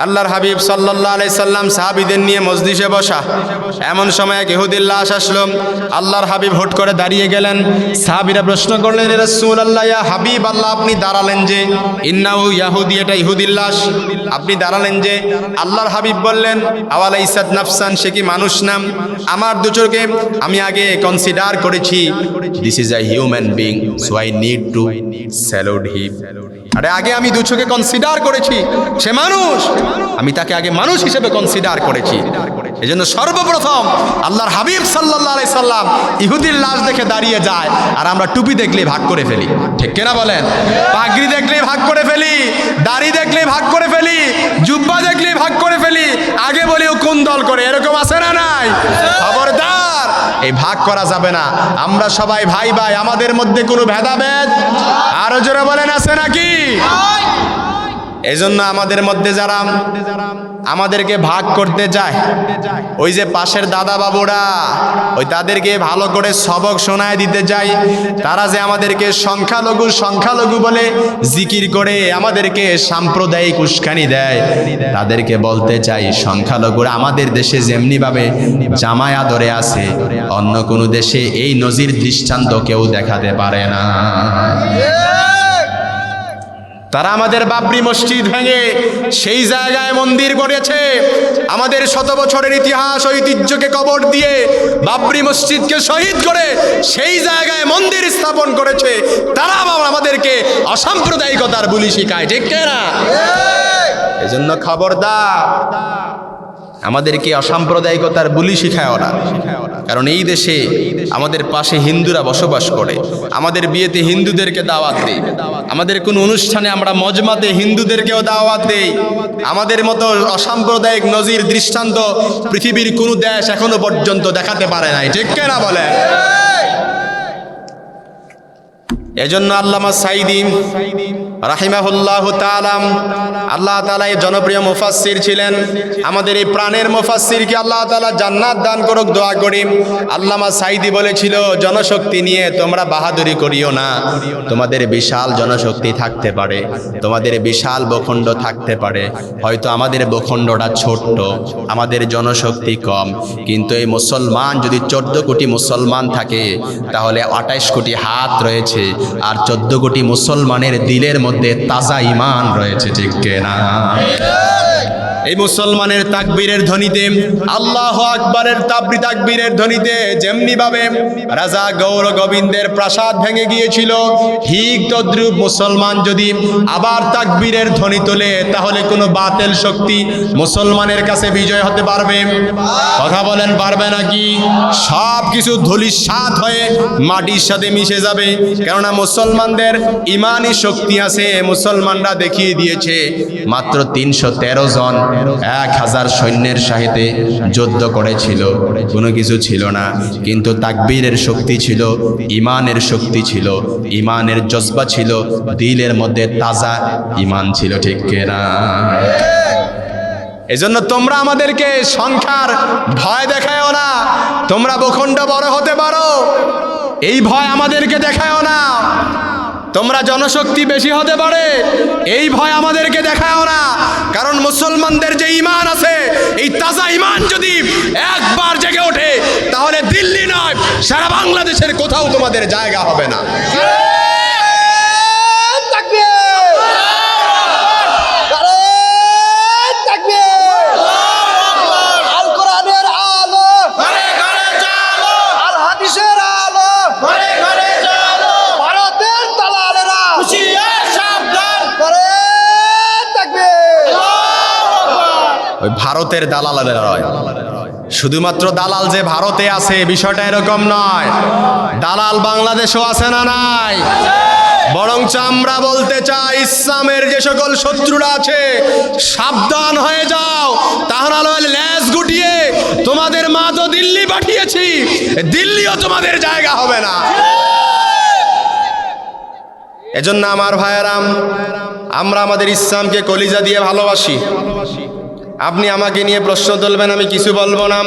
আল্লাহর হাবিব সাল্লাল্লাহু আলাইহি সাল্লাম সাহাবীদের নিয়ে মজলিসে বসা, এমন সময় এক ইহুদির লাশ আসলো। আল্লাহর হাবিব হুট করে দাঁড়িয়ে গেলেন। সাহাবীরা প্রশ্ন করলেন, ইয়া রাসূলুল্লাহ, ইয়া হাবিব আল্লাহ, আপনি দাঁড়ালেন যে? ইন্নাহু ইয়াহুদি, এটা ইহুদির লাশ, আপনি দাঁড়ালেন যে? আল্লাহর হাবিব বললেন, আওয়ালাইসাত নাফসান, সে কি মানুষ নাম? আমার দু চোখে আমি আগে কনসিডার করেছি, this is a human being, so I need to salute him. আরে আগে আমি দু চোখে কনসিডার করেছি সে মানুষ, আমি তাকে আগে মানুষ হিসেবে কনসিডার করেছি। এজন্য সর্বপ্রথম আল্লাহর হাবিব সাল্লাল্লাহু আলাইহি সাল্লাম ইহুদির লাশ দেখে দাঁড়িয়ে যায়, আর আমরা টুপি দেখলেই ভাগ করে ফেলি, ঠিক কিনা বলেন? পাগড়ি দেখলেই ভাগ করে ফেলি, দাড়ি দেখলেই ভাগ করে ফেলি, জুব্বা দেখলেই ভাগ করে ফেলি। আগে বলি ও কোন দল করে, এরকম আছে না নাই? খবরদার, এই ভাগ করা যাবে না। আমরা সবাই ভাই ভাই, আমাদের মধ্যে কোনো ভেদাভেদ আরো জোরে বলেন আছে নাকি? এজন্য আমাদের মধ্যে যারা আমাদেরকে ভাগ করতে যায়, ওই যে পাশের দাদা বাবুরা, ওই তাদেরকে ভালো করে সবক শোনায় দিতে যায়, তারা যে আমাদেরকে সংখ্যালঘু সংখ্যালঘু বলে জিকির করে আমাদেরকে সাম্প্রদায়িক উস্কানি দেয়, তাদেরকে বলতে চাই, সংখ্যালঘুরা আমাদের দেশে যেমনিভাবে জামায়া ধরে আছে, অন্য কোনো দেশে এই নজির দৃষ্টান্ত কেউ দেখাতে পারে না। তারা আমাদের বাবরি মসজিদ ভেঙে সেই জায়গায় মন্দির গড়েছে, আমাদের শত বছরের ইতিহাস ঐতিহ্যকে কবর দিয়ে বাবরি মসজিদকে শহীদ করে সেই জায়গায় মন্দির স্থাপন করেছে। তারা আবার আমাদেরকে অসাম্প্রদায়িকতার বুলি শিখায়, ঠিক না? এজন্য খবরদার, আমাদেরকে অসাম্প্রদায়িকতার বুলি শিখায় ওরা। কারণ এই দেশে আমাদের পাশে হিন্দুরা বসবাস করে, আমাদের বিয়েতে হিন্দুদেরকে দাওয়াত দেই, আমাদের কোন অনুষ্ঠানে আমরা মজমাতে হিন্দুদেরকেও দাওয়াত দেই। আমাদের মতো অসাম্প্রদায়িক নজির দৃষ্টান্ত পৃথিবীর কোন দেশ এখনো পর্যন্ত দেখাতে পারে নাই, ঠিক না বলে? এজন্য আল্লামা সাইদি রাহিমাহুল্লাহ তাআলা, আল্লাহ তাআলা এই জনপ্রিয় মুফাসসির ছিলেন, আমাদের এই প্রাণের মুফাসসিরকে আল্লাহ তাআলা জান্নাত দান করুক, দোয়া করি। আল্লামা সাইদি বলেছিল, জনশক্তি নিয়ে তোমরা বাহাদুরি করিও না। তোমাদের বিশাল জনশক্তি থাকতে পারে, তোমাদের বিশাল ভূখণ্ড থাকতে পারে, হয়তো আমাদের ভূখণ্ডটা ছোট্ট, আমাদের জনশক্তি কম, কিন্তু এই মুসলমান যদি 14 কোটি মুসলমান থাকে, তাহলে 28 কোটি হাত রয়েছে, আর 14 কোটি মুসলমানের দিলের মধ্যে তাজা ঈমান রয়েছে, ঠিক না? এই মুসলমানের তাকবীরের ধ্বনিতে, আল্লাহু আকবারের তাকবীরের ধ্বনিতে যেমনি ভাবে রাজা গৌর গোবিন্দের প্রাসাদ ভেঙে গিয়েছিল, ঠিক তদ্রূপ মুসলমান যদি আবার তাকবীরের ধ্বনি তোলে, তাহলে কোনো বাতিল শক্তি মুসলমানের কাছে বিজয় হতে পারবে? কথা বলেন, পারবে নাকি? সব কিছু ধূলিসাৎ হয়ে মাটির সাথে মিশে যাবে। কেননা মুসলমানদের ইমানি শক্তি আছে। মুসলমানরা দেখিয়ে দিয়েছে মাত্র 313 জন 1000 সৈন্যের সাথে যুদ্ধ করেছিল, কোনো কিছু ছিল না, কিন্তু তাকবীরের শক্তি ছিল, ইমানের শক্তি ছিল, ইমানের জজবা ছিল, দিলের মধ্যে তাজা ইমান ছিল, ঠিক না? এজন্য তোমরা আমাদেরকে সংখ্যার ভয় দেখায়ও না। তোমরা ভূখণ্ড বড় হতে পারো, এই ভয় আমাদেরকে দেখায়ও না। তোমরা জনশক্তি বেশি হতে পারে, এই ভয় আমাদেরকে দেখায়ও না। কারণ মুসলমানদের যে ঈমান আছে, এই তাজা ঈমান যদি একবার জেগে ওঠে, তাহলে দিল্লি নয়, সারা বাংলাদেশের কোথাও তোমাদের জায়গা হবে না। ওই ভারতের দালালেরা নয়, শুধুমাত্র দালাল যে ভারতে আছে বিষয়টা এরকম নয়, দালাল বাংলাদেশেও আছে না নাই? বরঞ্চ আমরা বলতে চাই, ইসলামের যে সকল শত্রুরা আছে, সাবধান হয়ে যাও, তাহলে লেজ গুটিয়ে তোমাদের মা তো দিল্লি দিল্লি পাঠিয়েছি, দিল্লিও তোমাদের জায়গা হবে না। এজন্য আমার ভাইয়েরাম, আমরা আমাদের ইসলামকে কলিজা দিয়ে ভালোবাসি। আপনি আমাকে নিয়ে প্রশ্ন তুলবেন, আমি কিছু বলবো না।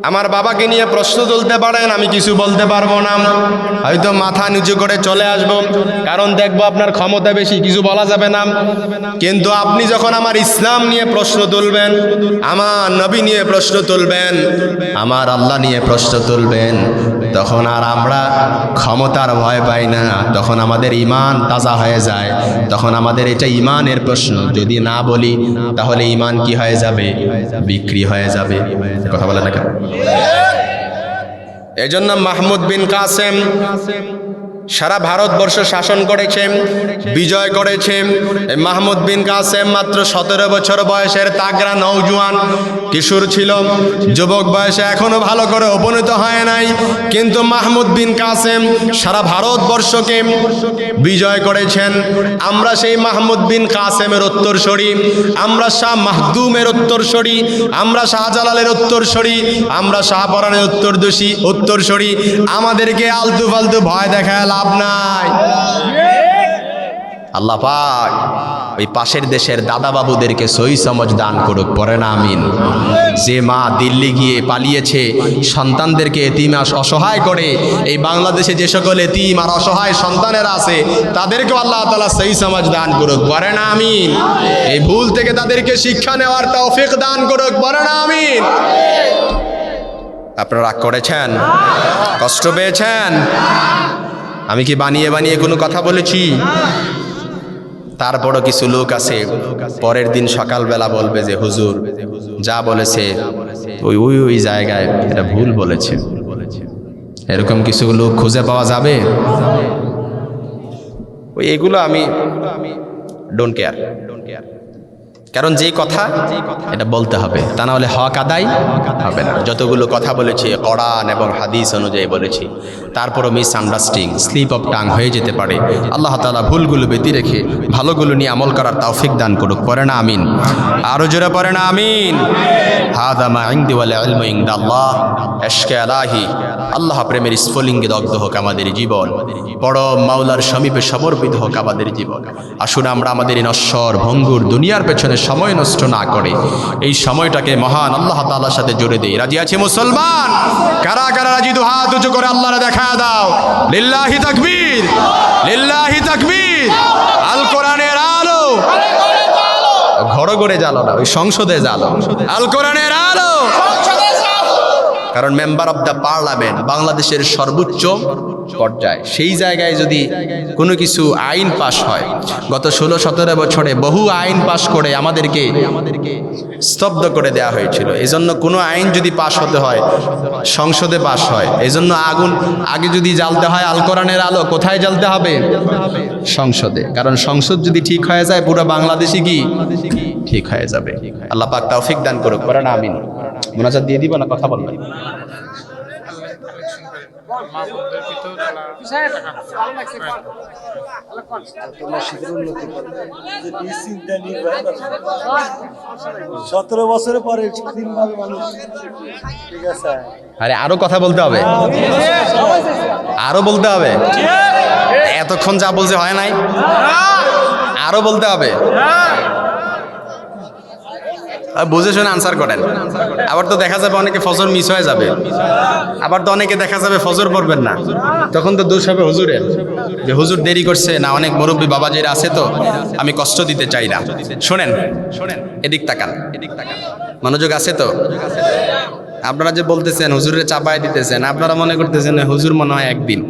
আমার বাবাকে নিয়ে প্রশ্ন তুলতে পারেন, আমি কিছু বলতে পারবো না। হয়তো মাথা নিচু করে চলে আসবো, কারণ দেখবো আপনার ক্ষমতা বেশি, কিছু বলা যাবে না। কিন্তু আপনি যখন আমার ইসলাম নিয়ে প্রশ্ন তুলবেন, আমার নবী নিয়ে প্রশ্ন তুলবেন, আমার আল্লাহ নিয়ে প্রশ্ন তুলবেন, তখন আর আমরা ক্ষমতার ভয় পাই না, তখন আমাদের ঈমান তাজা হয়ে যায়। তখন আমাদের এটা ঈমানের প্রশ্ন, যদি না বলি তাহলে ঈমান কি হয়ে যাবে? বিক্রি হয়ে যাবে। কথা বলে না কেন? এজন্য মাহমুদ বিন কাসেম সারা ভারতবর্ষ শাসন করেছে, বিজয় করেছে। মাহমুদ বিন কাসেম মাত্র 17 বছর বয়সের তাগড়া নওজোয়ান কিশোর ছিল, যুবক বয়সে এখনো ভালো করে উপনীত হয় নাই। কিন্তু মাহমুদ বিন কাসেম সারা ভারতবর্ষকে বিজয় করেছেন। আমরা সেই মাহমুদ বিন কাসেমের উত্তরসূরি, আমরা শাহ মাহদুমের উত্তরসূরি, আমরা শাহজালালের উত্তরসূরি, আমরা শাহপরানের উত্তরসূরি। আমাদেরকে আলতু ফালতু ভয় দেখায় লাভ নাই। আল্লাহ পাক ওই পাশের দেশের দাদা বাবুদেরকে সহি সমঝ দান করুক, পড়ে না আমিন। যে মা দিল্লি গিয়ে পালিয়েছে, সন্তানদেরকে এতিম অসহায় করে, এই বাংলাদেশে যে সকল এতিম আর অসহায় সন্তানেরা আছে তাদেরকেও আল্লাহ তাআলা সহি সমঝ দান করুক, পড়ে না আমিন। এই ভুল থেকে তাদেরকে শিক্ষা নেওয়ার তৌফিক দান করুক, পড়ে না আমিন। আপনারা রাগ করেছেন? কষ্ট পেয়েছেন? আমি কি বানিয়ে বানিয়ে কোনো কথা বলেছি? তারপরও কিছু লোক আছে পরের দিন সকালবেলা বলবে যে হুজুর যা বলেছে ওই ওই ওই জায়গায় এটা ভুল বলেছে। এরকম কিছু লোক খুঁজে পাওয়া যাবে? ওই এগুলো আমি ডোন্ট কেয়ার। কারণ যেই কথা এটা বলতে হবে, তা না হলে হক আদায় হবে না। যতগুলো কথা বলেছি কোরআন এবং হাদিস অনুযায়ী বলেছি, তারপরও মিসআন্ডারস্ট্যান্ডিং, স্লিপ অফ টাং হয়ে যেতে পারে। আল্লাহ তাআলা ভুলগুলো ব্যতি রেখে ভালোগুলো নিয়ে আমল করার তৌফিক দান করুক, পড়ে না আমিন। আরো জোরে পড়ে না আমিন। হাদা মা ইনদি ওয়াল ইলমু ইনদাল্লাহ। ইশকে ইলাহি, আল্লাহ প্রেমের স্ফুলিঙ্গে দগ্ধ হোক আমাদের জীবন, পরম মাওলার সমীপে সমর্পিত হোক আমাদের জীবন। আসুন আমরা আমাদের এই নশ্বর ভঙ্গুর দুনিয়ার পেছনে সময় নষ্ট না করে এই সময়টাকে মহান আল্লাহ তাআলার সাথে জুড়ে দেই। রাজি আছে মুসলমান? কারা কারা রাজি? দু হাত উঁচু করে আল্লাহরে দেখা দাও। লিল্লাহি তাকবীর, লিল্লাহি তাকবীর। আল কোরআনের আলো ঘরে ঘরে জ্বালো না, ওই সংসদে জ্বালো। আল কোরআনের আলো, কারণ মেম্বার অফ দ্য পার্লামেন্ট বাংলাদেশের সর্বোচ্চ পর্যায়ে, সেই জায়গায় যদি কোনো কিছু আইন পাশ হয়, গত 16-17 বছরে বহু আইন পাশ করে আমাদেরকে স্তব্ধ করে দেওয়া হয়েছিল। এজন্য কোনো আইন যদি পাশ হতে হয় সংসদে পাশ হয়। এজন্য আগুন আগে যদি জ্বালতে হয় আল কোরআনের আলো, কোথায় জ্বালতে হবে? সংসদে। কারণ সংসদ যদি ঠিক হয়ে যায় পুরো বাংলাদেশই কি ঠিক হয়ে যাবে। আল্লাহ পাক তৌফিক দান করুক, পড়েন আমিন। মুনাজাত দিয়ে দিব না, কথা বলবেন। আরে আরো কথা বলতে হবে, আরো বলতে হবে। এতক্ষণ যা বলছে হয় নাই, আরো বলতে হবে। বুঝে শুনে আনসার করেন। আবার তো দেখা যাবে অনেকে ফজর মিস হয়ে যাবে, আবার তো অনেকে দেখা যাবে ফজর পড়বেন না, তখন তো দোষ হবে হুজুরের, যে হুজুর দেরি করছে না, অনেক মুরব্বী বাবাজিরা আছে তো আমি কষ্ট দিতে চাই না। শোনেন, এদিক তাকান, মনোযোগ আছে তো? আপনারা যে বলতেছেন হুজুরের চাপায় দিতেছেন, আপনারা মনে করতেছেন হুজুর মনে হয় একদিন।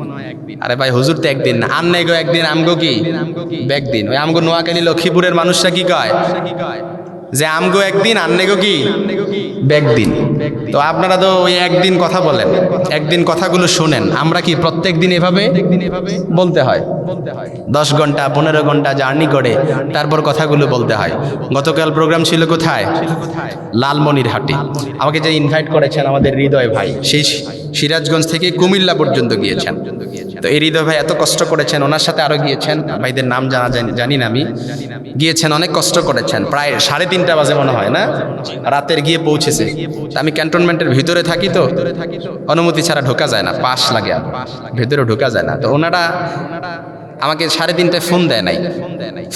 আরে ভাই হুজুর তো একদিন না, আর নেই গো একদিন, আমগো কি একদিন। ওই আমগো নোয়াখালী লক্ষ্মীপুরের মানুষরা কি কয় যে আমগো একদিন, আন্নেগো কি একদিন। তো আপনারা তো ওই একদিন কথা বলেন, একদিন কথাগুলো শোনেন। আমরা কি প্রত্যেক দিন এভাবে বলতে হয়? 10 ঘন্টা 15 ঘন্টা জার্নি করে তারপর কথাগুলো বলতে হয়। গতকাল প্রোগ্রাম ছিল কোথায়? লালমনিরহাটে। আমাকে যে ইনভাইট করেছেন আমাদের হৃদয় ভাই, সেই সিরাজগঞ্জ থেকে কুমিল্লা পর্যন্ত গিয়েছেন। তো এই হৃদয় ভাই এত কষ্ট করেছেন, ওনার সাথে আরো গিয়েছেন, ভাইদের নাম জানি না আমি, গিয়েছেন, অনেক কষ্ট করেছেন, প্রায় 3:30 বাজে মনে হয় না রাতের গিয়ে পৌঁছেছে। আমি ক্যান্টনমেন্টের ভিতরে থাকি, তো অনুমতি ছাড়া ঢোকা যায় না, পাস লাগে, আর ভেতরে ঢোকা যায় না। তো ওনারা আমাকে 3:30টায় ফোন দেয় নাই,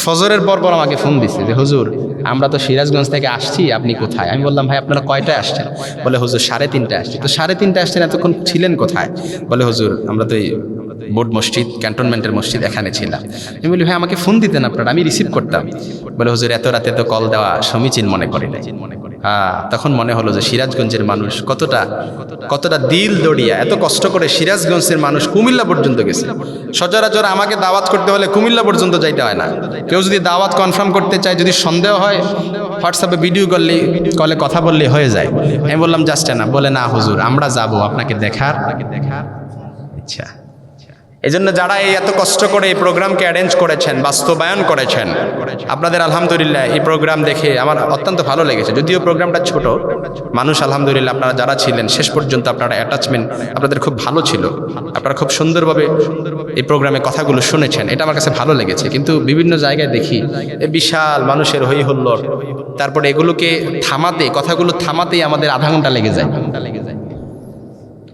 ফজরের পর আমাকে ফোন দিচ্ছে যে হুজুর আমরা তো সিরাজগঞ্জ থেকে আসছি, আপনি কোথায়? আমি বললাম ভাই আপনারা কয়টায় আসছেন? বলে হুজুর 3:30টায় আসছি। তো 3:30টায় আসছেন, এতক্ষণ ছিলেন কোথায়? বলে হুজুর আমরা তো এই বোর্ড মসজিদ, ক্যান্টনমেন্টের মসজিদ, এখানে ছিলাম। আমি বলি ভাই আমাকে ফোন দিতেন আপনারা, আমি রিসিভ করতাম। বলে হুজুর এত রাতে তো কল দেওয়া সমীচীন মনে করি নাই। তখন মনে হলো যে সিরাজগঞ্জের মানুষ কতটা দিল দড়িয়া এত কষ্ট করে সিরাজগঞ্জের মানুষ কুমিল্লা পর্যন্ত গেছে। সচরাচর আমাকে দাওয়াত করতে হলে কুমিল্লা পর্যন্ত যাইতে হয় না। কেউ যদি দাওয়াত কনফার্ম করতে চায়, যদি সন্দেহ হয়, হোয়াটসঅ্যাপে ভিডিও কলে কথা বললে হয়ে যায়। আমি বললাম জাস্ট না, বলে না হুজুর আমরা যাব আপনাকে দেখার। আচ্ছা, এজন্য যারা এই এত কষ্ট করে এই প্রোগ্রামকে অ্যারেঞ্জ করেছেন, বাস্তবায়ন করেছেন, আপনাদের আলহামদুলিল্লাহ এই প্রোগ্রাম দেখে আমার অত্যন্ত ভালো লেগেছে। যদিও প্রোগ্রামটা ছোট, মানুষ আলহামদুলিল্লাহ আপনারা যারা ছিলেন শেষ পর্যন্ত আপনারা অ্যাটাচমেন্ট আপনাদের খুব ভালো ছিল, আপনারা খুব সুন্দরভাবে এই প্রোগ্রামে কথাগুলো শুনেছেন, এটা আমার কাছে ভালো লেগেছে। কিন্তু বিভিন্ন জায়গায় দেখি এই বিশাল মানুষের হই হুল্লোড়, তারপরে এগুলোকে কথাগুলো থামাতেই আমাদের আধা ঘন্টা লেগে যায়।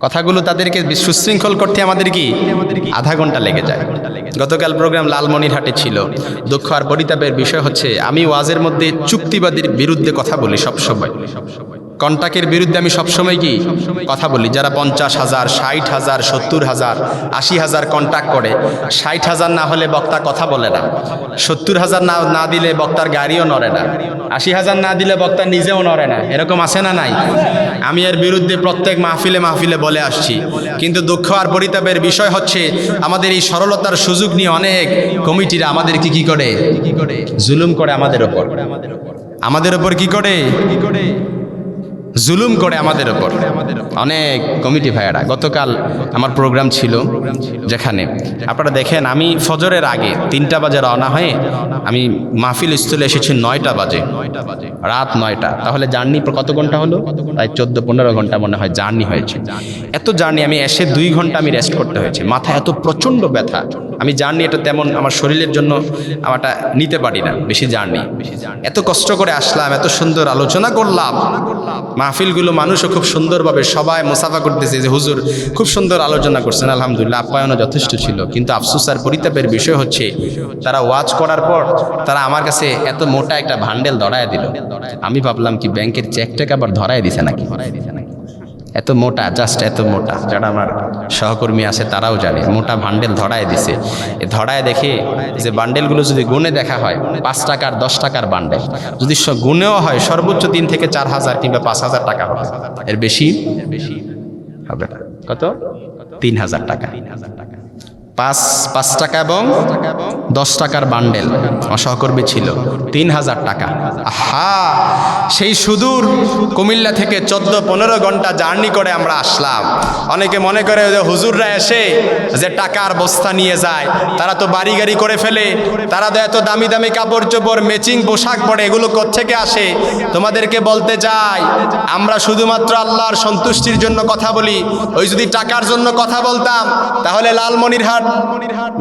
কথাগুলো তাদেরকে সুশৃঙ্খল করতে আমাদের কি আধা ঘন্টা লেগে যায়। গতকাল প্রোগ্রাম লালমনিরহাটে ছিল। দুঃখ আর পরিতাপের বিষয় হচ্ছে আমি ওয়াজের মধ্যে চুক্তিবাদীর বিরুদ্ধে কথা বলি সবসময়, কন্ট্রাক্টের বিরুদ্ধে আমি সবসময় কি কথা বলি। যারা 50,000, 60,000, 70,000, 80,000 কন্ট্রাক্ট করে, 60,000 না হলে বক্তা কথা বলে না, 70,000 না দিলে বক্তার গাড়িও নড়ে না, 80,000 না দিলে বক্তা নিজেও নড়ে না, এরকম আছে না নাই? আমি এর বিরুদ্ধে প্রত্যেক মাহফিলে বলে আসছি। কিন্তু দুঃখ আর পরিতাপের বিষয় হচ্ছে আমাদের এই সরলতার সুযোগ নিয়ে অনেক কমিটিরা আমাদের কি করে জুলুম করে, আমাদের ওপর কি করে জুলুম করে আমাদের ওপর অনেক কমিটি ভাইয়েরা। গতকাল আমার প্রোগ্রাম ছিল, যেখানে আপনারা দেখেন আমি ফজরের আগে 3টা বাজে রওনা হয়ে আমি মাহফিল স্থলে এসেছি 9টা বাজে, রাত 9টা। তাহলে জার্নি কত ঘন্টা হলো? প্রায় 14-15 ঘন্টা মনে হয় জার্নি হয়েছে। এত জার্নি, আমি এসে 2 ঘন্টা আমি রেস্ট করতে হয়েছে, মাথায় এত প্রচণ্ড ব্যথা। আমি জার্নি এটা তেমন আমার শরীরের জন্য আমারটা নিতে পারি না, বেশি জার্নি। এত কষ্ট করে আসলাম, এত সুন্দর আলোচনা করলাম, মাহফিলগুলো মানুষও খুব সুন্দরভাবে সবাই মুসাফা করতেছে যে হুজুর খুব সুন্দর আলোচনা করছেন, আলহামদুলিল্লাহ আপ্যায়নও যথেষ্ট ছিল। কিন্তু আফসোস আর পরিতাপের বিষয় হচ্ছে তারা ওয়াজ করার পর তারা আমার কাছে এত মোটা একটা ভান্ডেল ধরায় দিল। আমি ভাবলাম কি ব্যাংকের চেকটাকে আবার ধরায় দিছে নাকি, এত মোটা, জাস্ট এত মোটা। যারা আমার সহকর্মী আছে তারাও জানে, মোটা ভান্ডেল ধরায় দিছে। ধরায় দেখে যে বান্ডেলগুলো যদি গুনে দেখা হয় 5 টাকার 10 টাকার বান্ডেল, যদি গুনেও হয় সর্বোচ্চ 3 থেকে 4,000 কিংবা 5,000 টাকা হবে, এর বেশি হবে না। কত? 3,000 টাকা। 5 টাকা এবং 10 টাকার বান্ডেল আমার সহকর্মী ছিল, 3,000 টাকা। আহা, সেই সুদূর কুমিল্লা থেকে 14-15 ঘন্টা জার্নি করে আমরা আসলাম। অনেকে মনে করে যে হুজুররা এসে যে টাকার বস্তা নিয়ে যায়, তারা তো বাড়ি গাড়ি করে ফেলে, তারা তো এত দামি দামি কাপড় চোপড় ম্যাচিং পোশাক পরে, এগুলো কোত্থেকে আসে? তোমাদেরকে বলতে চাই, আমরা শুধুমাত্র আল্লাহর সন্তুষ্টির জন্য কথা বলি। ওই যদি টাকার জন্য কথা বলতাম তাহলে লালমনিরহাট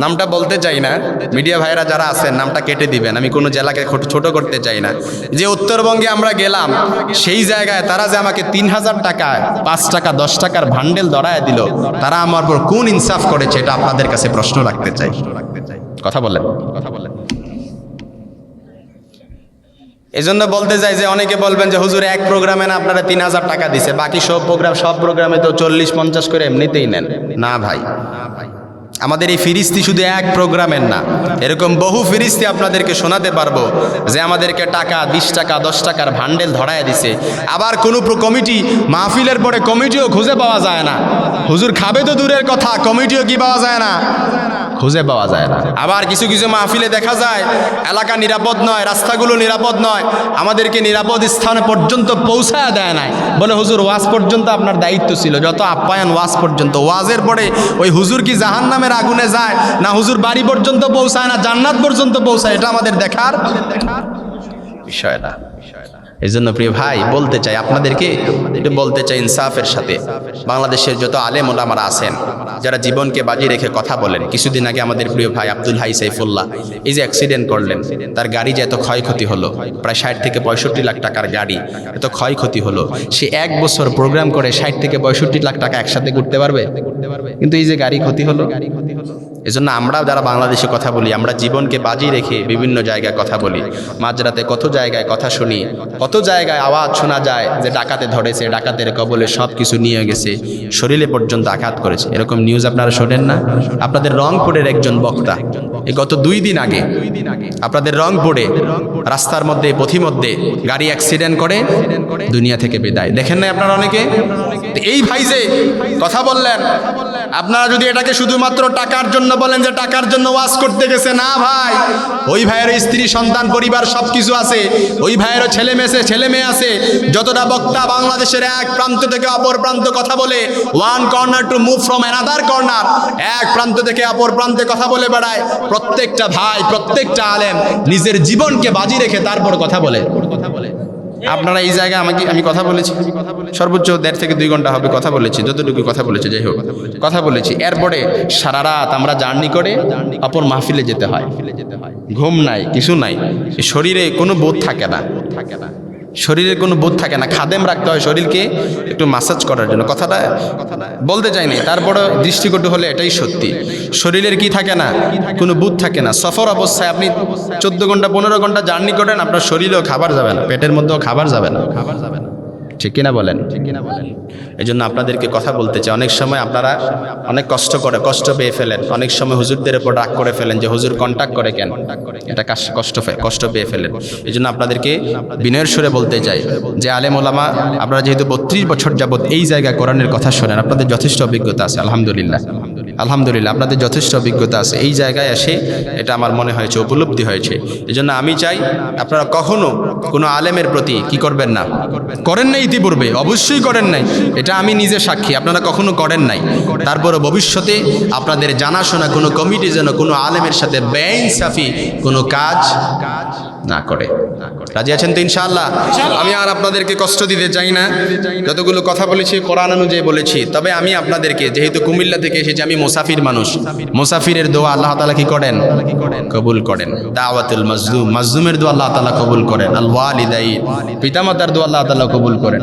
নামটা বলতে চাই না, মিডিয়া ভাইরা যারা আছেন নামটা কেটে দিবেন, আমি কোনো জেলাকে ছোট করতে চাই না। যে উত্তরবঙ্গে আমরা গেলাম, সেই জায়গায় তারা যে আমাকে 3,000 টাকায় 5 টাকা 10 টাকার ভান্ডেল ধরায় দিল, তারা আমার উপর কোন ইনসাফ করেছে? এটা আপনাদের কাছে প্রশ্ন রাখতে চাই। কথা বলেন। এজন্য বলতে চাই যে অনেকে বলবেন যে হুজুর এক প্রোগ্রামে না আপনারা 3,000 টাকা দিছে, বাকি সব প্রোগ্রামে তো 40-50 করে এমনিতেই নেন। না ভাই, আমাদের এই ফিরিস্তি শুধু এক প্রোগ্রামের না, এরকম বহু ফিরিস্তি আপনাদেরকে শোনাতে পারবো যে আমাদেরকে টাকা 20 টাকা 10 টাকার ভান্ডেল ধরায় দিছে। আবার কোনো কমিটি মাহফিলের পরে কমিটিও খুঁজে পাওয়া যায় না। হুজুর খাবে তো দূরের কথা, কমিটিও কি পাওয়া যায় না, খুঁজে পাওয়া যায় না। আবার কিছু মাহফিলে দেখা যায় এলাকা নিরাপদ নয়, রাস্তাগুলো নিরাপদ নয়, আমাদেরকে নিরাপদ স্থানে পর্যন্ত পৌঁছায় দেয় নাই। বলে হুজুর ওয়াজ পর্যন্ত আপনার দায়িত্ব ছিল, যত আপ্যায়ন ওয়াজ পর্যন্ত। ওয়াজের পরে ওই হুজুর কি জাহান্নামের আগুনে যায় না হুজুর বাড়ি পর্যন্ত পৌঁছায় না জান্নাত পর্যন্ত পৌঁছায়? এটা আমাদের দেখার বিষয় না। এই জন্য প্রিয় ভাই বলতে চাই আপনাদেরকে, একটু বলতে চাই ইনসাফের সাথে, বাংলাদেশের যত আলেম ওলামারা আছেন যারা জীবনকে বাজি রেখে কথা বলেন। কিছুদিন আগে আমাদের প্রিয় ভাই আব্দুল হাই সাইফুল্লাহ এই যে অ্যাক্সিডেন্ট করলেন, তার গাড়ি যে এত ক্ষয়ক্ষতি হলো, প্রায় 60 থেকে 65 লাখ টাকার গাড়ি, এত ক্ষয়ক্ষতি হলো। সে 1 বছর প্রোগ্রাম করে 60 থেকে 65 লাখ টাকা একসাথে করতে পারবে? কিন্তু এই যে গাড়ি ক্ষতি হলো। এজন্য আমরা যারা বাংলাদেশে কথা বলি, আমরা জীবনকে বাজি রেখে বিভিন্ন জায়গায় কথা বলি। মাঝরাতে কত জায়গায় কথা শুনি, কত জায়গায় আওয়াজ শোনা যায় যে ডাকাতে ধরেছে, ডাকাতের কবলে সব কিছু নিয়ে গেছে, শরীরে পর্যন্ত আঘাত করেছে। এরকম নিউজ আপনারা শোনেন না? আপনাদের রংপুরের একজন বক্তা এই গত 2 দিন আগে আপনাদের রংপুরে রাস্তার মধ্যে পথিমধ্যে গাড়ি অ্যাক্সিডেন্ট করে দুনিয়া থেকে বিদায়। দেখেন না আপনারা অনেকে? এই ভাই যে কথা বললেন, আপনারা যদি এটাকে শুধুমাত্র টাকার জন্য বলেন যে টাকার জন্য ওয়াজ করতে গেছে, না ভাই, ওই ভাইয়ের স্ত্রী সন্তান পরিবার সব কিছু আছে, ওই ভাইয়েরও ছেলে মেয়ে আছে। যতটা বক্তা বাংলাদেশের এক প্রান্ত থেকে অপর প্রান্ত কথা বলে, one corner to move from another corner, এক প্রান্ত থেকে অপর প্রান্তে কথা বলে বেড়ায়, প্রত্যেকটা ভাই, প্রত্যেকটা আলেম নিজের জীবনকে বাজি রেখে তারপর কথা বলে। আপনারা এই জায়গায় আমি কথা বলেছি, সর্বোচ্চ 1.5 থেকে 2 ঘন্টা হবে কথা বলেছি, যতটুকু কথা বলেছি, যাই হোক কথা বলেছি। এরপরে সারা রাত আমরা জার্নি করে অপর মাহফিলে যেতে হয়, ঘুম নাই, কিছু নাই, শরীরে কোনো বোধ থাকে না, শরীরের কোনো বোধ থাকে না। খাদেম রাখতে হয় শরীরকে একটু মাসাজ করার জন্য। কথাটা বলতে চাইনি, তারপরে দৃষ্টিকটু হলে এটাই সত্যি। শরীরের কি থাকে না? কোনো বোধ থাকে না। সফর অবস্থায় আপনি 14 ঘন্টা 15 ঘন্টা জার্নি করেন, আপনার শরীরেও খাবার যাবে না, পেটের মধ্যেও খাবার যাবে না। ঠিক কিনা বলেন? এই জন্য আপনাদেরকে কথা বলতে চাই, অনেক সময় আপনারা অনেক কষ্ট পেয়ে ফেলেন, অনেক সময় হুজুরদের উপর রাগ করে ফেলেন যে হুজুর কন্ট্যাক্ট করে কেন, এটা কষ্ট পেয়ে ফেলেন। এই জন্য আপনাদেরকে বিনয়ের সুরে বলতে চাই যে আলেম ওলামা আপনারা যেহেতু 32 বছর যাবত এই জায়গায় কোরআনের কথা শোনেন, আপনাদের যথেষ্ট অভিজ্ঞতা আছে, আলহামদুলিল্লাহ আপনাদের যথেষ্ট অভিজ্ঞতা আছে। এই জায়গায় এসে এটা আমার মনে হয়েছে, উপলব্ধি হয়েছে। এই জন্য আমি চাই আপনারা কখনো কোনো আলেমের প্রতি কি করবেন না, করেন নাই ইতিপূর্বে, অবশ্যই করেন নাই, এটা আমি নিজে সাক্ষী, আপনারা কখনো করেন নাই। তারপরে ভবিষ্যতে আপনাদের জানাশোনা কোনো কমিটি যেন কোনো আলেমের সাথে বেইনসাফি কোনো কাজ না করে। রাজি আছেন তো ইনশাআল্লাহ? আমি আর আপনাদেরকে কষ্ট দিতে চাই না, যতগুলো কথা বলেছি কোরআন অনুযায়ী বলেছি। তবে আমি আপনাদেরকে, যেহেতু কুমিল্লা থেকে এসেছি, আমি মুসাফির মানুষ, মুসাফিরের দোয়া আল্লাহ তাআলা কি করেন? কবুল করেন। দাওয়াতুল মাজলুমের দোয়া আল্লাহ তাআলা কবুল করেন। আল ওয়ালিদাইন, পিতামাতার দোয়া আল্লাহ তাআলা কবুল করেন।